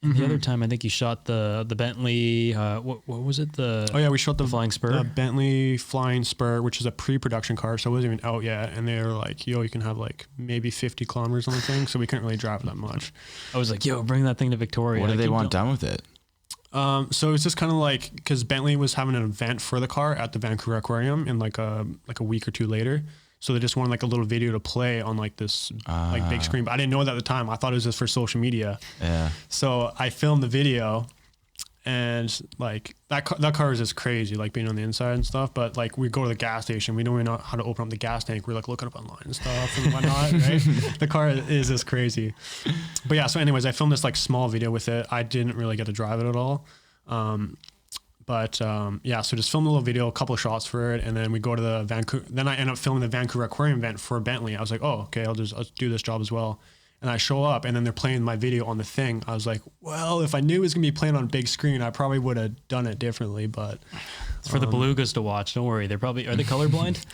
Speaker 1: The other time, I think you shot the Bentley. What was it?
Speaker 2: We shot the
Speaker 1: Flying Spur.
Speaker 2: The Bentley Flying Spur, which is a pre-production car, so it wasn't even out yet. And they were like, "Yo, you can have like maybe 50 kilometers on the thing," so we couldn't really drive it that much.
Speaker 1: I was like, "Yo, bring that thing to Victoria."
Speaker 4: What did they want done with it?
Speaker 2: So it was just kind of like, because Bentley was having an event for the car at the Vancouver Aquarium in like a week or two later. So they just wanted like a little video to play on like this like big screen. But I didn't know it at the time. I thought it was just for social media.
Speaker 4: Yeah.
Speaker 2: So I filmed the video, and like that car is just crazy, like being on the inside and stuff. But like we go to the gas station, we don't even know how to open up the gas tank. We're like looking up online and stuff and whatnot, right? The car is just crazy. But yeah, so anyways, I filmed this like small video with it. I didn't really get to drive it at all. So just film a little video, a couple of shots for it, and then we go to the Vancouver. Then I end up filming the Vancouver Aquarium event for Bentley. I was like, oh, okay, I'll do this job as well. And I show up, and then they're playing my video on the thing. I was like, well, if I knew it was gonna be playing on big screen, I probably would have done it differently. But
Speaker 1: it's for the belugas to watch. Don't worry, are they colorblind?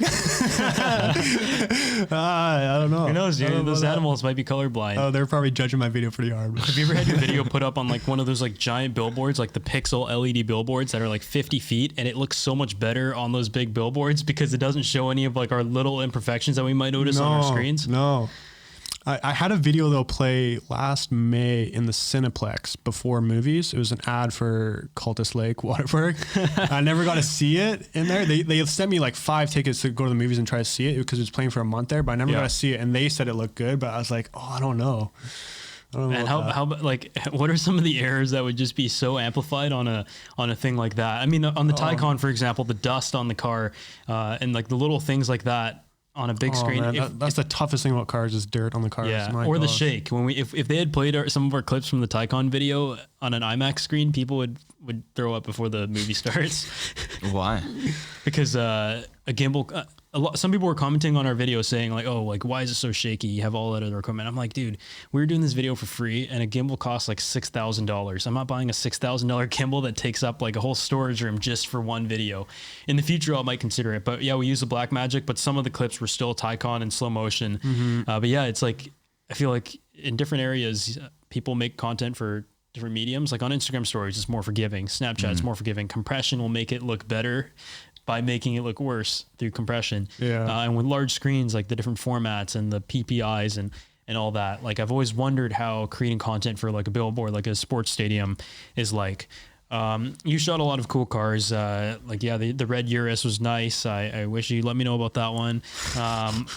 Speaker 2: I don't know.
Speaker 1: Who knows, dude? Those animals might be colorblind.
Speaker 2: Oh, they're probably judging my video pretty hard.
Speaker 1: Have you ever had your video put up on like one of those like giant billboards, like the Pixel LED billboards that are like 50 feet, and it looks so much better on those big billboards because it doesn't show any of like our little imperfections that we might notice on our screens?
Speaker 2: No. I had a video they'll play last May in the Cineplex before movies. It was an ad for Cultus Lake Waterpark. I never got to see it in there. They sent me like 5 tickets to go to the movies and try to see it because it was playing for a month there, but I never got to see it. And they said it looked good, but I was like, oh, I don't know.
Speaker 1: And how like what are some of the errors that would just be so amplified on a thing like that? I mean, on the Taycan, for example, the dust on the car and like the little things like that. On a big screen,
Speaker 2: man, that's the toughest thing about cars is dirt on the cars.
Speaker 1: Yeah, the shake. When if they had played some of our clips from the Taycan video on an IMAX screen, people would throw up before the movie starts.
Speaker 4: Why?
Speaker 1: Because a gimbal. Some people were commenting on our video saying like, "Oh, like why is it so shaky? You have all that other equipment." I'm like, dude, we were doing this video for free, and a gimbal costs like $6,000. I'm not buying a $6,000 gimbal that takes up like a whole storage room just for one video. In the future, I might consider it, but yeah, we use the Blackmagic, but some of the clips were still Taycan in slow motion. But yeah, it's like I feel like in different areas, people make content for different mediums. Like on Instagram stories, it's more forgiving. Snapchat's more forgiving. Compression will make it look better by making it look worse through compression. And with large screens, like the different formats and the PPIs and all that, like I've always wondered how creating content for like a billboard, like a sports stadium is like. You shot a lot of cool cars. The red Urus was nice. I wish you let me know about that one.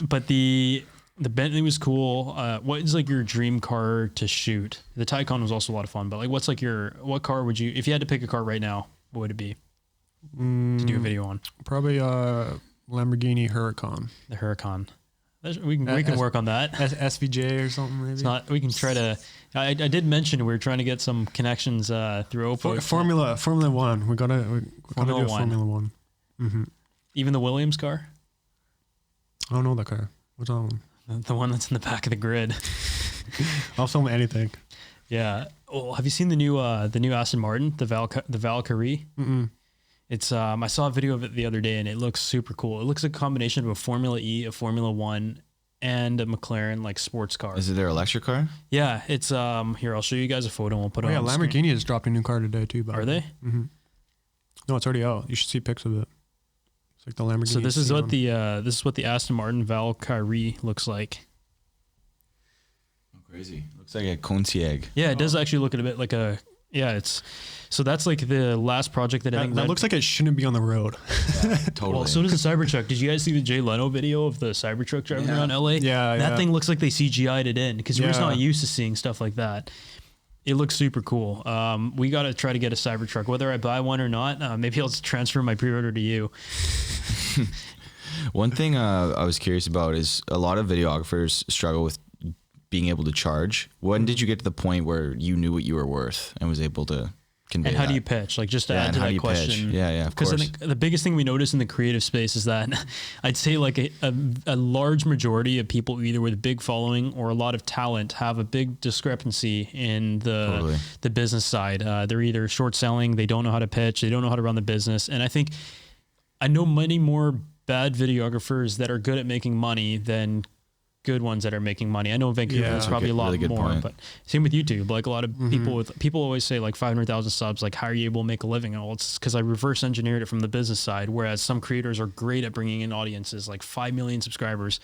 Speaker 1: But the Bentley was cool. What is like your dream car to shoot? The Taycan was also a lot of fun, but like what car would you, if you had to pick a car right now, what would it be? To do a video on?
Speaker 2: Probably Lamborghini Huracan.
Speaker 1: The Huracan. We can work on that.
Speaker 2: SVJ or something maybe.
Speaker 1: It's not. We can try to. I did mention we were trying to get some connections through Oppo.
Speaker 2: Formula One. We gotta do Formula One. Mm-hmm.
Speaker 1: Even the Williams car.
Speaker 2: I don't know that car. What's that one?
Speaker 1: The one that's in the back of the grid.
Speaker 2: I'll film anything.
Speaker 1: Yeah. Oh, have you seen the new Aston Martin, the Valkyrie?
Speaker 2: Mm-mm.
Speaker 1: It's I saw a video of it the other day and it looks super cool. It looks like a combination of a Formula E, a Formula One, and a McLaren like sports car.
Speaker 4: Is it their electric car?
Speaker 1: Yeah, it's here. I'll show you guys a photo. And we'll put it on.
Speaker 2: Yeah, Lamborghini has dropped a new car today too.
Speaker 1: Are they?
Speaker 2: Mm-hmm. No, it's already out. You should see pics of it. It's like the Lamborghini.
Speaker 1: So this is what the Aston Martin Valkyrie looks like.
Speaker 4: Oh, crazy! Looks like a Koenigsegg.
Speaker 1: Yeah, it does actually look a bit like a. Yeah, it's. So that's like the last project that I think...
Speaker 2: That looks like it shouldn't be on the road.
Speaker 4: Yeah, totally.
Speaker 1: Well, so does the Cybertruck. Did you guys see the Jay Leno video of the Cybertruck driving around LA?
Speaker 2: Yeah,
Speaker 1: that thing looks like they CGI'd it in because we're just not used to seeing stuff like that. It looks super cool. We got to try to get a Cybertruck, whether I buy one or not. Maybe I'll just transfer my pre-order to you.
Speaker 4: One thing I was curious about is a lot of videographers struggle with being able to charge. When did you get to the point where you knew what you were worth and was able to convey
Speaker 1: And how
Speaker 4: that.
Speaker 1: do you pitch? Like, just to add
Speaker 4: and
Speaker 1: to
Speaker 4: how do
Speaker 1: that
Speaker 4: you
Speaker 1: question.
Speaker 4: pitch? Yeah, of
Speaker 1: Because I
Speaker 4: course.
Speaker 1: think the biggest thing we notice in the creative space is that I'd say like a large majority of people either with a big following or a lot of talent have a big discrepancy in the business side. They're either short selling, they don't know how to pitch, they don't know how to run the business. And I think I know many more bad videographers that are good at making money than good ones that are making money. I know in Vancouver there's probably a lot
Speaker 4: really good
Speaker 1: more,
Speaker 4: point.
Speaker 1: but same with YouTube. Like a lot of people always say like 500,000 subs, like how are you able to make a living? Oh, it's because I reverse engineered it from the business side. Whereas some creators are great at bringing in audiences, like 5 million subscribers.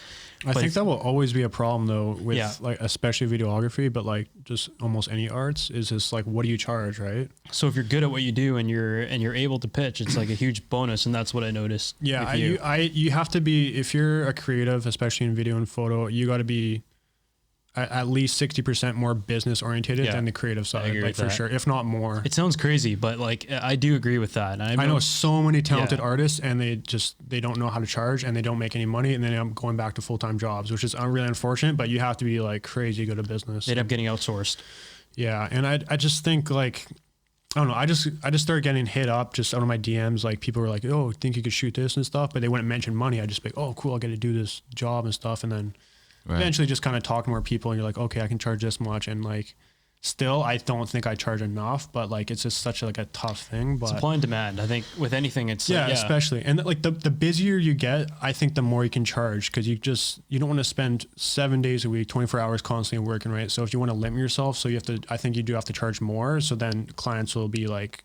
Speaker 2: I think that will always be a problem though with like, especially videography, but like just almost any arts is just like, what do you charge? Right.
Speaker 1: So if you're good at what you do and you're able to pitch, it's like a huge bonus. And that's what I noticed.
Speaker 2: Yeah. You have to be, if you're a creative, especially in video and photo, you got to be at least 60% more business oriented than the creative side, like for sure, if not more.
Speaker 1: It sounds crazy, but like I do agree with that. And
Speaker 2: I know so many talented artists and they don't know how to charge and they don't make any money and then I'm going back to full-time jobs, which is really unfortunate, but you have to be like crazy good at business.
Speaker 1: They end up getting outsourced.
Speaker 2: Yeah. And I just think like, I don't know. I just started getting hit up just out of my DMs. Like people were like, "Oh, think you could shoot this and stuff," but they wouldn't mention money. I just be like, "Oh, cool, I get to do this job and stuff." And then eventually, just kind of talk to more people, and you're like, "Okay, I can charge this much." And like, still, I don't think I charge enough. But like, it's just such like a tough thing. But
Speaker 1: supply and demand. I think with anything, it's
Speaker 2: especially. And like the busier you get, I think the more you can charge because you don't want to spend 7 days a week, 24 hours constantly working, right? So if you want to limit yourself, so you have to. I think you do have to charge more. So then clients will be like,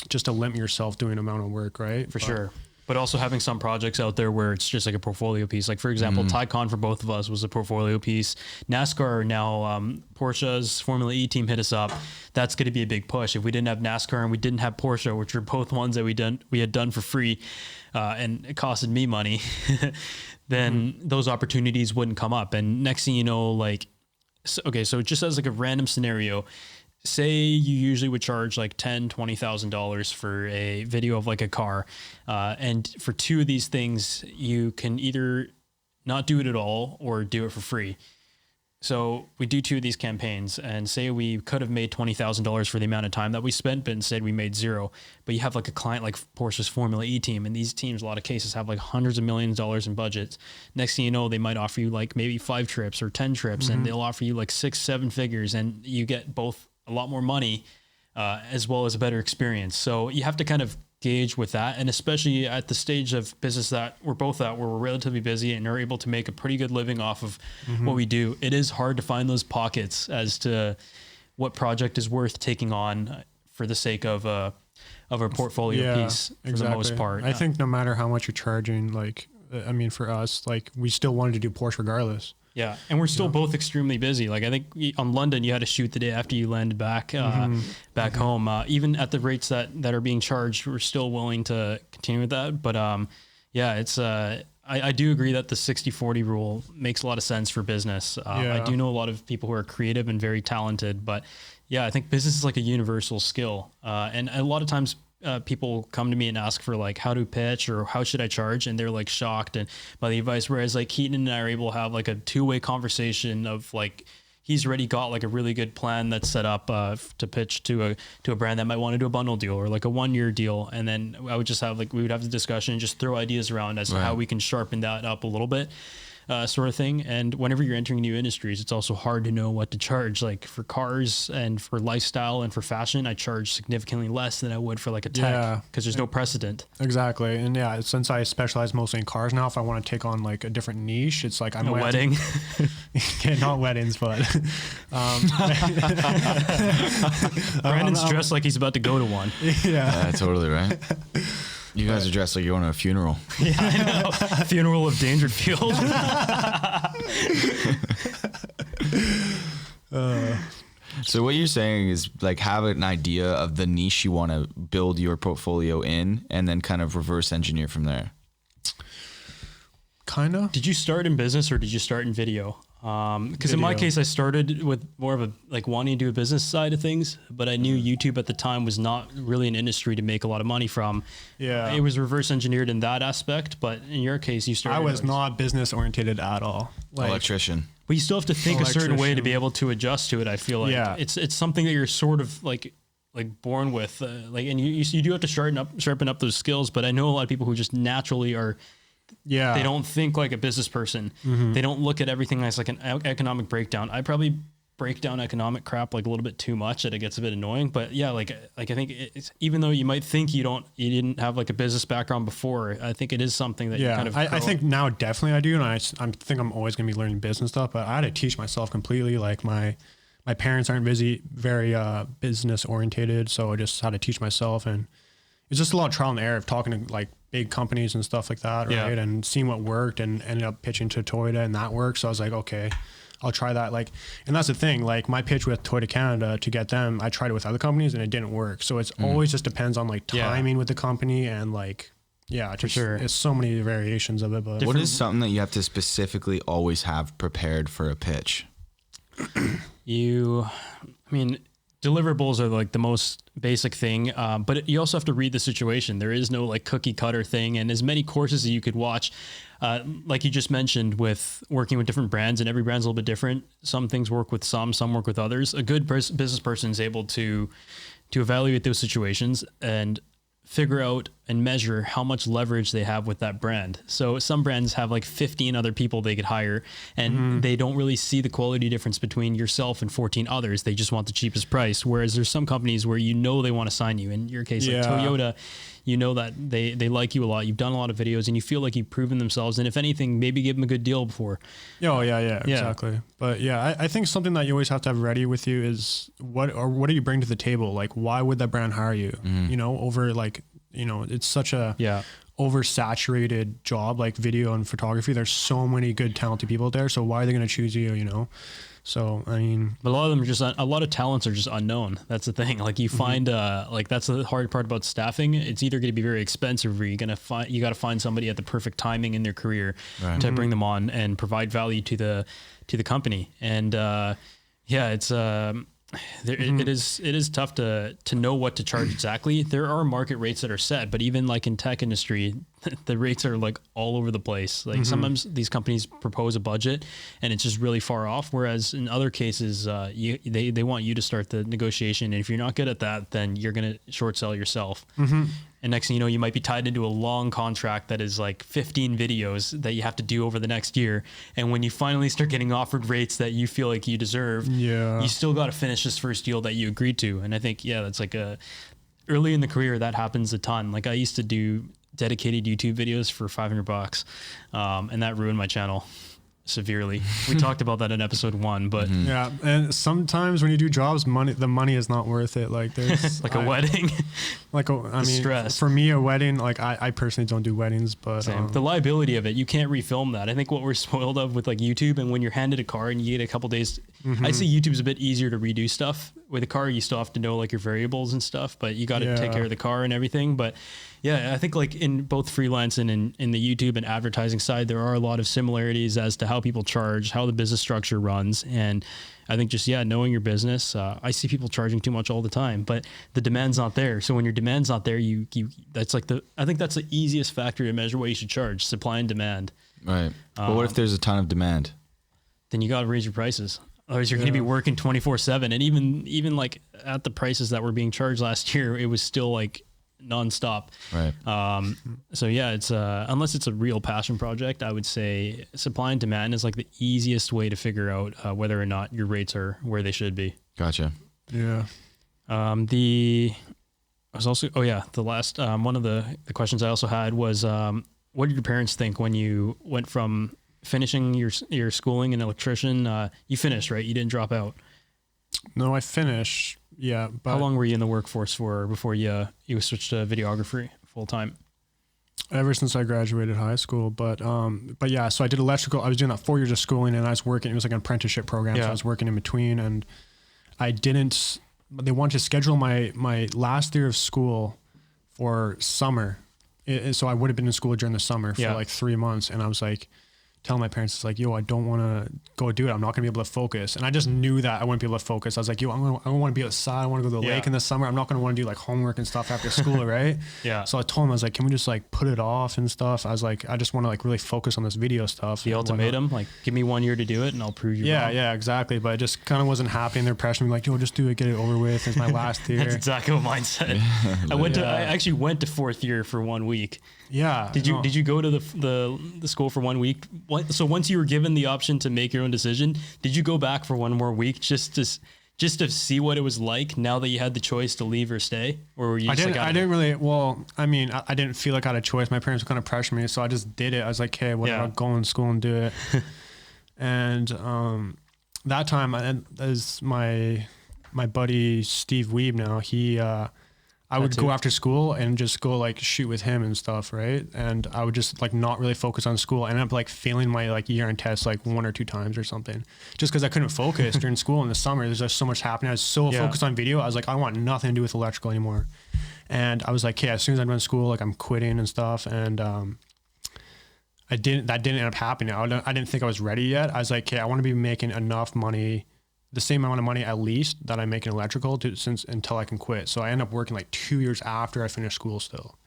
Speaker 2: just to limit yourself doing amount of work, right?
Speaker 1: For sure. But also having some projects out there where it's just like a portfolio piece. Like for example, TyCon for both of us was a portfolio piece. Nascar now, Porsche's Formula E team hit us up. That's going to be a big push. If we didn't have NASCAR and we didn't have Porsche, which are both ones that we had done for free, and it costed me money, then those opportunities wouldn't come up. And next thing you know, like, so just as like a random scenario, say you usually would charge like $10,000-$20,000 for a video of like a car. And for two of these things, you can either not do it at all or do it for free. So we do two of these campaigns and say we could have made $20,000 for the amount of time that we spent, but instead we made zero. But you have like a client like Porsche's Formula E team, and these teams, a lot of cases, have like hundreds of millions of dollars in budgets. Next thing you know, they might offer you like maybe 5 trips or 10 trips, and they'll offer you like 6-7 figures, and you get both a lot more money as well as a better experience. So you have to kind of gauge with that. And especially at the stage of business that we're both at, where we're relatively busy and are able to make a pretty good living off of what we do, it is hard to find those pockets as to what project is worth taking on for the sake of a portfolio piece for the most part.
Speaker 2: I think no matter how much you're charging, like, I mean, for us, like we still wanted to do Porsche regardless.
Speaker 1: Yeah, and we're still both extremely busy. Like I think on London, you had to shoot the day after you landed back home. Even at the rates that are being charged, we're still willing to continue with that. But it's I do agree that the 60-40 rule makes a lot of sense for business. I do know a lot of people who are creative and very talented, but yeah, I think business is like a universal skill. And a lot of times people come to me and ask for like how to pitch or how should I charge, and they're like shocked and by the advice, whereas like Keaton and I are able to have like a 2-way conversation of like he's already got like a really good plan that's set up to pitch to a brand that might want to do a bundle deal or like a 1-year deal, and then I would just have like we would have the discussion and just throw ideas around as to how we can sharpen that up a little bit. Sort of thing. And whenever you're entering new industries, it's also hard to know what to charge. Like for cars and for lifestyle and for fashion, I charge significantly less than I would for like a tech because there's no precedent.
Speaker 2: Exactly. And yeah, since I specialize mostly in cars now, if I want to take on like a different niche, it's like I'm
Speaker 1: a wedding.
Speaker 2: Not weddings, but
Speaker 1: Brandon's dressed like he's about to go to one.
Speaker 2: Yeah,
Speaker 4: totally right. You guys are dressed like you're going to a funeral.
Speaker 1: Yeah, I know. Funeral of Dangerfield.
Speaker 4: So what you're saying is like have an idea of the niche you want to build your portfolio in and then kind of reverse engineer from there.
Speaker 2: Kind of.
Speaker 1: Did you start in business or did you start in video? Because in my case, I started with more of a like wanting to do a business side of things, but I knew YouTube at the time was not really an industry to make a lot of money from.
Speaker 2: Yeah,
Speaker 1: it was reverse engineered in that aspect. But in your case, you started.
Speaker 2: I was not business oriented at all.
Speaker 4: Like, electrician.
Speaker 1: But you still have to think a certain way to be able to adjust to it. I feel like it's something that you're sort of like like born with, and you do have to sharpen up those skills. But I know a lot of people who just naturally are.
Speaker 2: Yeah.
Speaker 1: They don't think like a business person. They don't look at everything as like an economic breakdown. I probably break down economic crap like a little bit too much that it gets a bit annoying. But yeah, like I think it's, even though you might think you didn't have like a business background before, I think it is something that you kind of.
Speaker 2: I think now definitely I do, and I think I'm always gonna be learning business stuff. But I had to teach myself completely. Like my parents aren't very business orientated, so I just had to teach myself, and it's just a lot of trial and error of talking to like big companies and stuff like that, right? And seeing what worked, and ended up pitching to Toyota, and that worked. So I was like, okay, I'll try that. Like, and that's the thing, like my pitch with Toyota Canada to get them, I tried it with other companies and it didn't work. So it's always just depends on like timing with the company, and like, just, for sure. It's so many variations of it. But
Speaker 4: what is something that you have to specifically always have prepared for a pitch?
Speaker 1: Deliverables are like the most basic thing, but you also have to read the situation. There is no like cookie cutter thing, and as many courses that you could watch, like you just mentioned with working with different brands, and every brand's a little bit different. Some things work with some work with others. A good business person is able to evaluate those situations and figure out and measure how much leverage they have with that brand. So some brands have like 15 other people they could hire, and they don't really see the quality difference between yourself and 14 others. They just want the cheapest price. Whereas there's some companies where they want to sign you. In your case, like Toyota, that they like you a lot. You've done a lot of videos, and you feel like you've proven themselves. And if anything, maybe give them a good deal before.
Speaker 2: Oh yeah, exactly. But yeah, I think something that you always have to have ready with you is what do you bring to the table? Like, why would that brand hire you? Over like, it's such a oversaturated job, like video and photography. There's so many good, talented people there. So why are they going to choose you? So, I mean,
Speaker 1: but a lot of them a lot of talents are just unknown. That's the thing. Like you find, that's the hard part about staffing. It's either going to be very expensive, or you got to find somebody at the perfect timing in their career to bring them on and provide value to the company. And, it's, it is tough to know what to charge exactly. There are market rates that are set, but even like in tech industry, the rates are like all over the place. Like sometimes these companies propose a budget and it's just really far off. Whereas in other cases, they want you to start the negotiation. And if you're not good at that, then you're going to short sell yourself. And next thing you know, you might be tied into a long contract that is like 15 videos that you have to do over the next year. And when you finally start getting offered rates that you feel like you deserve, you still got to finish this first deal that you agreed to. And I think, that's like early in the career, that happens a ton. Like I used to do dedicated YouTube videos for $500, and that ruined my channel severely. We talked about that in episode 1, but
Speaker 2: and sometimes when you do jobs, the money is not worth it. Like there's
Speaker 1: like a wedding,
Speaker 2: stress. For me, a wedding, like I personally don't do weddings, but
Speaker 1: the liability of it, you can't refilm that. I think what we're spoiled of with like YouTube, and when you're handed a car and you get a couple days, I say YouTube's a bit easier to redo stuff. With a car, you still have to know like your variables and stuff, but you got to take care of the car and everything. But I think like in both freelance and in the YouTube and advertising side, there are a lot of similarities as to how people charge, how the business structure runs. And I think just, knowing your business, I see people charging too much all the time, but the demand's not there. So when your demand's not there, I think that's the easiest factor to measure what you should charge: supply and demand.
Speaker 4: Right. But what if there's a ton of demand?
Speaker 1: Then you got to raise your prices. Otherwise, you're going to be working 24/7. And even like at the prices that were being charged last year, it was still like nonstop.
Speaker 4: Right.
Speaker 1: So it's unless it's a real passion project, I would say supply and demand is like the easiest way to figure out whether or not your rates are where they should be.
Speaker 4: Gotcha.
Speaker 2: Yeah.
Speaker 1: The last one of the questions I also had was, what did your parents think when you went from finishing your schooling in electrician? You finished, right? You didn't drop out.
Speaker 2: No, I finished. Yeah. But
Speaker 1: how long were you in the workforce for before you switched to videography full time?
Speaker 2: Ever since I graduated high school, but so I did electrical. I was doing that 4 years of schooling, and I was working. It was like an apprenticeship program, so I was working in between, and they wanted to schedule my last year of school for summer, so I would have been in school during the summer for like 3 months, and I was like, telling my parents, it's like, yo, I don't want to go do it. I'm not going to be able to focus. And I just knew that I wouldn't be able to focus. I was like, yo, I want to be outside. I want to go to the lake in the summer. I'm not going to want to do like homework and stuff after school, right?
Speaker 1: Yeah.
Speaker 2: So I told him, I was like, can we just like put it off and stuff? I was like, I just want to like really focus on this video stuff.
Speaker 1: The ultimatum, like, give me 1 year to do it and I'll prove you wrong.
Speaker 2: Yeah, exactly. But I just kind of wasn't happy, and they're pressuring me like, yo, just do it, get it over with. It's my last year.
Speaker 1: That's exactly what mine said. I actually went to 4th year for 1 week.
Speaker 2: Yeah.
Speaker 1: Did you go to the school for 1 week? So once you were given the option to make your own decision, did you go back for one more week just to see what it was like now that you had the choice to leave or stay? Or were you just
Speaker 2: I didn't really, well, I mean, I didn't feel like I had a choice. My parents were kind of pressuring me, so I just did it. I was like, hey, whatever, I'll go in school and do it. And that time, as my buddy Steve Weeb now, I would go after school and just go like shoot with him and stuff, right? And I would just like not really focus on school. I ended up like failing my like year-end test like 1 or 2 times or something, just because I couldn't focus during school in the summer. There's just so much happening. I was so focused on video. I was like, I want nothing to do with electrical anymore. And I was like, hey, as soon as I'm done school, like I'm quitting and stuff. And that didn't end up happening. I didn't think I was ready yet. I was like, hey, I want to be making enough money, the same amount of money at least that I make in electrical until I can quit. So I end up working like 2 years after I finished school still.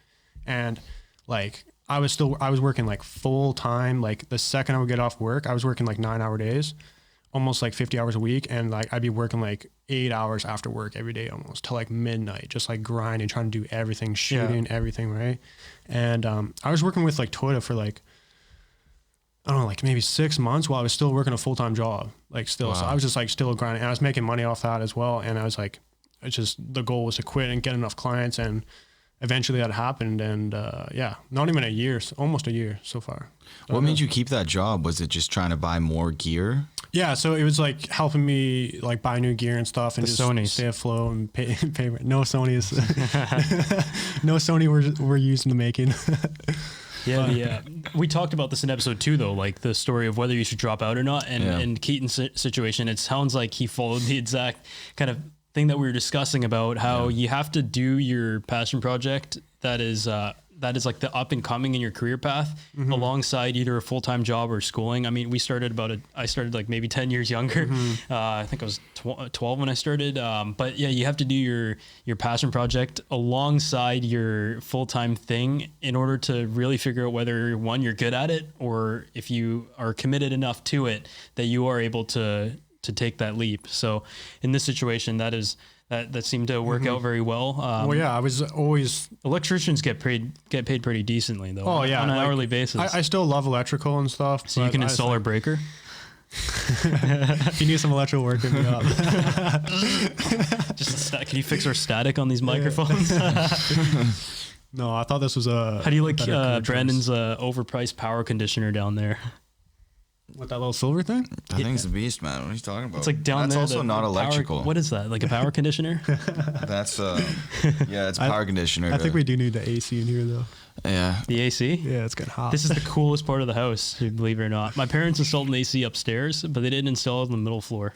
Speaker 2: And like, I was working like full time. Like the second I would get off work, I was working like 9-hour days, almost like 50 hours a week. And like, I'd be working like 8 hours after work every day, almost till like midnight, just like grinding, trying to do everything, shooting, everything. Right. And, I was working with like Toyota for like, I don't know, like maybe 6 months while I was still working a full-time job, like still. Wow. So I was just like still grinding, and I was making money off that as well. And I was like, it's just, the goal was to quit and get enough clients. And eventually that happened. And not even a year, almost a year so far.
Speaker 4: What made you keep that job? Was it just trying to buy more gear?
Speaker 2: Yeah. So it was like helping me like buy new gear and stuff and just
Speaker 1: Sonys.
Speaker 2: stay afloat and pay no Sonys. No Sony we're used in the making.
Speaker 1: Yeah. We talked about this in episode 2 though, like the story of whether you should drop out or not. And in Keaton's situation, it sounds like he followed the exact kind of thing that we were discussing about how you have to do your passion project that is like the up and coming in your career path alongside either a full-time job or schooling. I mean, I started like maybe 10 years younger. I think I was 12 when I started. But yeah, you have to do your passion project alongside your full-time thing in order to really figure out whether one, you're good at it, or if you are committed enough to it that you are able to take that leap. So in this situation, that seemed to work out very well.
Speaker 2: I was always...
Speaker 1: Electricians get paid pretty decently though.
Speaker 2: Oh yeah,
Speaker 1: on an
Speaker 2: like,
Speaker 1: hourly basis.
Speaker 2: I still love electrical and stuff.
Speaker 1: So you can install our breaker.
Speaker 2: If you need some electrical work, hit me up.
Speaker 1: Can you fix our static on these microphones?
Speaker 2: No, I thought this was a...
Speaker 1: How do you like Brandon's overpriced power conditioner down there?
Speaker 2: With that little silver thing?
Speaker 4: That thing's a beast, man. What are you talking about?
Speaker 1: It's like down
Speaker 4: That's
Speaker 1: there.
Speaker 4: also not electrical.
Speaker 1: What is that? Like a power conditioner?
Speaker 4: That's it's power conditioner.
Speaker 2: I think we do need the AC in here though.
Speaker 4: Yeah.
Speaker 1: The AC?
Speaker 2: Yeah, it's getting hot.
Speaker 1: This is the coolest part of the house, believe it or not. My parents installed an AC upstairs, but they didn't install it on the middle floor.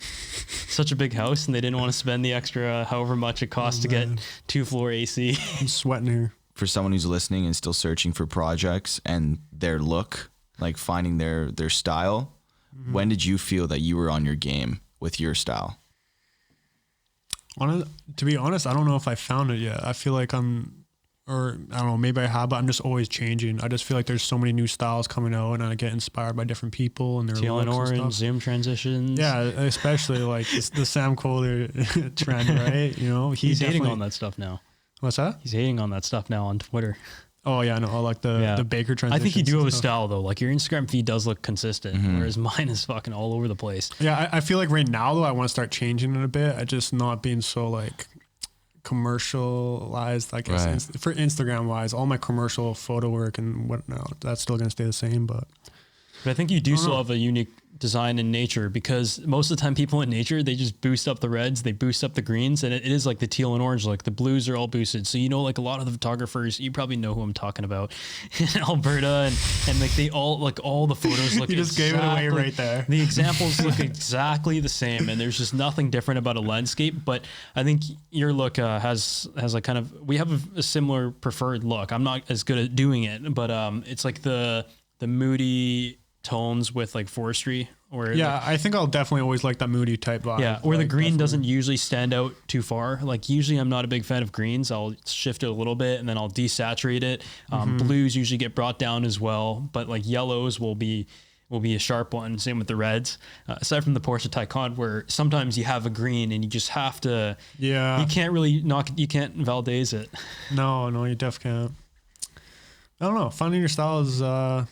Speaker 1: Such a big house, and they didn't want to spend the extra however much it costs to get 2-floor AC.
Speaker 2: I'm sweating here.
Speaker 4: For someone who's listening and still searching for projects and their look, like finding their style, when did you feel that you were on your game with your style?
Speaker 2: To be honest, I don't know if I found it yet. I feel like I don't know, maybe I have, but I'm just always changing. I just feel like there's so many new styles coming out, and I get inspired by different people and their
Speaker 1: teal and
Speaker 2: looks
Speaker 1: orange,
Speaker 2: and stuff.
Speaker 1: zoom transitions.
Speaker 2: Yeah, especially like the Sam Kohler trend, right? You know,
Speaker 1: he's hating on that stuff now.
Speaker 2: What's that?
Speaker 1: He's hating on that stuff now on Twitter.
Speaker 2: Oh yeah, no, I like the Baker transition.
Speaker 1: I think you do have a style though. Like your Instagram feed does look consistent, whereas mine is fucking all over the place.
Speaker 2: Yeah, I feel like right now though, I want to start changing it a bit. I just not being so like commercialized, I guess.
Speaker 4: Right.
Speaker 2: For Instagram wise, all my commercial photo work and whatnot, that's still gonna stay the same. But
Speaker 1: I think you do still have a unique design in nature, because most of the time people in nature, they just boost up the reds, they boost up the greens, and it is like the teal and orange look. The blues are all boosted. So, like a lot of the photographers, you probably know who I'm talking about in Alberta, and like they all, like all the photos look
Speaker 2: you just gave it away right there.
Speaker 1: The examples look exactly the same, and there's just nothing different about a landscape. But I think your look has like kind of, we have a similar preferred look. I'm not as good at doing it, but it's like the moody tones with like forestry, or
Speaker 2: Yeah, I think I'll definitely always like that moody type vibe.
Speaker 1: yeah, or the
Speaker 2: Like,
Speaker 1: green
Speaker 2: definitely.
Speaker 1: doesn't usually stand out too far. Like usually I'm not a big fan of greens. I'll shift it a little bit and then I'll desaturate it. Blues usually get brought down as well, but like yellows will be a sharp one. Same with the reds. Aside from the Porsche Taycan, where sometimes you have a green and you just have to.
Speaker 2: Yeah.
Speaker 1: You can't really you can't Valdez it.
Speaker 2: No, you definitely can't. I don't know. Finding your style is, I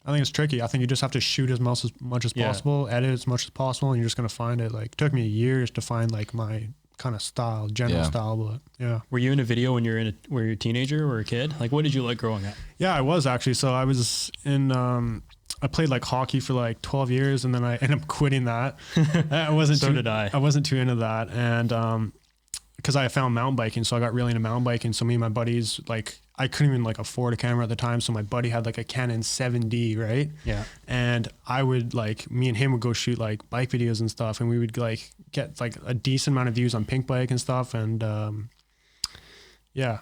Speaker 2: think it's tricky. I think you just have to shoot as much as
Speaker 1: Yeah.
Speaker 2: possible, edit as much as possible, and you're just going to find it. Like, it took me years to find like my kind of style, general style, but yeah.
Speaker 1: Were you in a video when you're were you a teenager or a kid? Like, what did you like growing up?
Speaker 2: Yeah, I was actually. So I was in, I played like hockey for like 12 years and then I ended up quitting that. I wasn't
Speaker 1: So did I.
Speaker 2: I wasn't too into that. And, cause I found mountain biking. So I got really into mountain biking. So me and my buddies, like, I couldn't even like afford a camera at the time. So my buddy had like a Canon 7D, right?
Speaker 1: Yeah.
Speaker 2: And I would like, me and him would go shoot like bike videos and stuff. And we would like get like a decent amount of views on Pink Bike and stuff. And, yeah,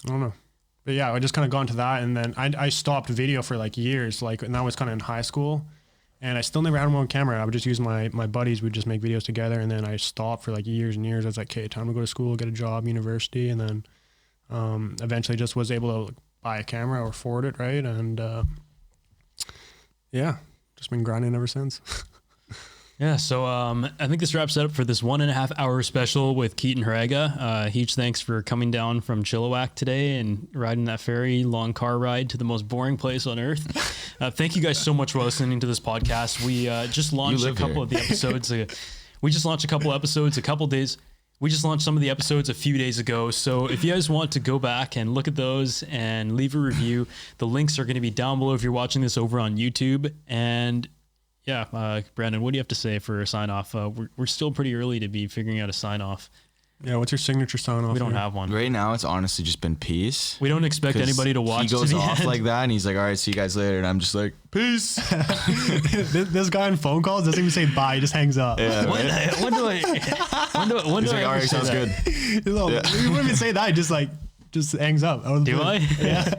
Speaker 2: I don't know. But yeah, I just kind of got into that. And then I stopped video for like years, like, and that was kind of in high school. And I still never had my own camera. I would just use my buddies. We'd just make videos together. And then I stopped for like years and years. I was like, okay, time to go to school, get a job, university. And then eventually just was able to buy a camera or afford it, right? And yeah, just been grinding ever since.
Speaker 1: Yeah, so I think this wraps it up for this 1.5 hour special with Keaton Haraga. Huge thanks for coming down from Chilliwack today and riding that very long car ride to the most boring place on earth. Thank you guys so much for listening to this podcast. We just launched a couple of the episodes. We just launched a couple episodes a couple days. We just launched some of the episodes a few days ago. So if you guys want to go back and look at those and leave a review, the links are going to be down below if you're watching this over on YouTube. And yeah, Brandon, what do you have to say for a sign off? We're still pretty early to be figuring out a sign off.
Speaker 2: Yeah, what's your signature sign off?
Speaker 1: We don't have one.
Speaker 4: Right now, it's honestly just been peace.
Speaker 1: We don't expect anybody to watch.
Speaker 4: He goes
Speaker 1: to the
Speaker 4: off
Speaker 1: end.
Speaker 4: like that, and he's like, "All right, see you guys later," and I'm just like, "Peace."
Speaker 2: this guy on phone calls doesn't even say bye, he just hangs up.
Speaker 4: Yeah,
Speaker 1: When do I?
Speaker 4: he's like, "All right, sounds good."
Speaker 2: You wouldn't even say that, just hangs up.
Speaker 1: Do I?
Speaker 2: Yeah.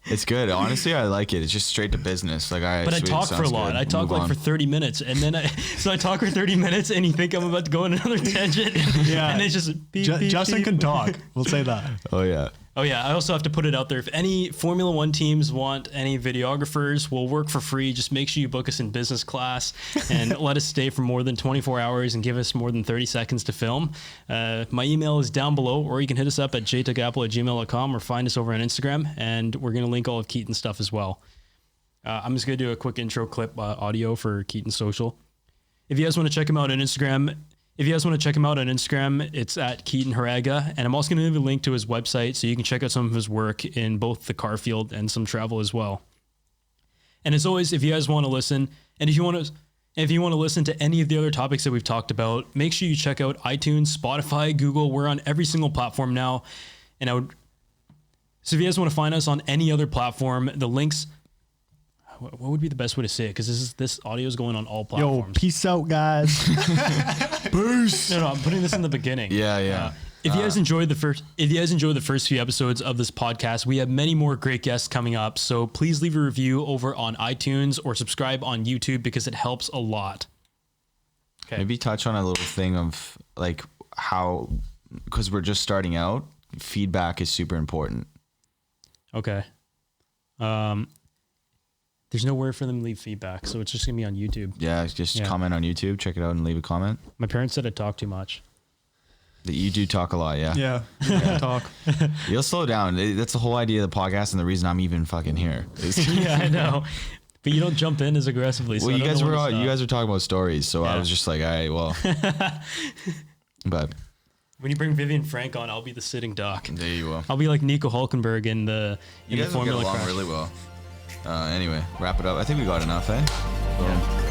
Speaker 4: It's good. Honestly, I like it. It's just straight to business. Like, all right,
Speaker 1: But I
Speaker 4: sweet,
Speaker 1: talk for a
Speaker 4: sounds
Speaker 1: lot.
Speaker 4: good.
Speaker 1: I talk
Speaker 4: Move
Speaker 1: like
Speaker 4: on.
Speaker 1: for 30 minutes, and then I talk for 30 minutes, and you think I'm about to go on another tangent.
Speaker 2: Yeah.
Speaker 1: And it's just beep, beep,
Speaker 2: Justin
Speaker 1: beep.
Speaker 2: can talk. We'll say that.
Speaker 4: Oh yeah.
Speaker 1: Oh yeah, I also have to put it out there. If any Formula One teams want any videographers, we'll work for free. Just make sure you book us in business class and let us stay for more than 24 hours and give us more than 30 seconds to film. My email is down below, or you can hit us up at JTechApple@gmail.com or find us over on Instagram, and we're going to link all of Keaton's stuff as well. I'm just going to do a quick intro clip audio for Keaton's social. If you guys want to check him out on Instagram, it's at Keaton Haraga. And I'm also going to leave a link to his website so you can check out some of his work in both the car field and some travel as well. And as always, if you guys want to listen, and if you want to listen to any of the other topics that we've talked about, make sure you check out iTunes, Spotify, Google. We're on every single platform now. So if you guys want to find us on any other platform, the links... What would be the best way to say it? Because this audio is going on all platforms.
Speaker 2: Yo, peace out, guys.
Speaker 4: Peace.
Speaker 1: No, I'm putting this in the beginning.
Speaker 4: Yeah.
Speaker 1: If you guys enjoyed the first few episodes of this podcast, we have many more great guests coming up. So please leave a review over on iTunes or subscribe on YouTube because it helps a lot. Okay.
Speaker 4: Maybe touch on a little thing of like how, because we're just starting out, feedback is super important.
Speaker 1: Okay. There's nowhere for them to leave feedback, so it's just gonna be on YouTube.
Speaker 4: Yeah, just comment on YouTube, check it out, and leave a comment.
Speaker 1: My parents said I talk too much.
Speaker 4: That you do talk a lot, yeah.
Speaker 2: Yeah. Talk.
Speaker 4: You'll slow down. That's the whole idea of the podcast, and the reason I'm even fucking here.
Speaker 1: Yeah, I know. But you don't jump in as aggressively. So
Speaker 4: Well,
Speaker 1: I
Speaker 4: you
Speaker 1: don't
Speaker 4: guys
Speaker 1: know
Speaker 4: were
Speaker 1: when to stop.
Speaker 4: you guys were talking about stories, so I
Speaker 1: Yeah.
Speaker 4: was just like, all right, well, but
Speaker 1: When you bring Vivian Frank on, I'll be the sitting duck.
Speaker 4: there you go.
Speaker 1: I'll be like Nico Hulkenberg in the
Speaker 4: You guys will get
Speaker 1: Formula
Speaker 4: along
Speaker 1: Crash.
Speaker 4: really well. Anyway, wrap it up. I think we got enough, eh?
Speaker 1: Yeah.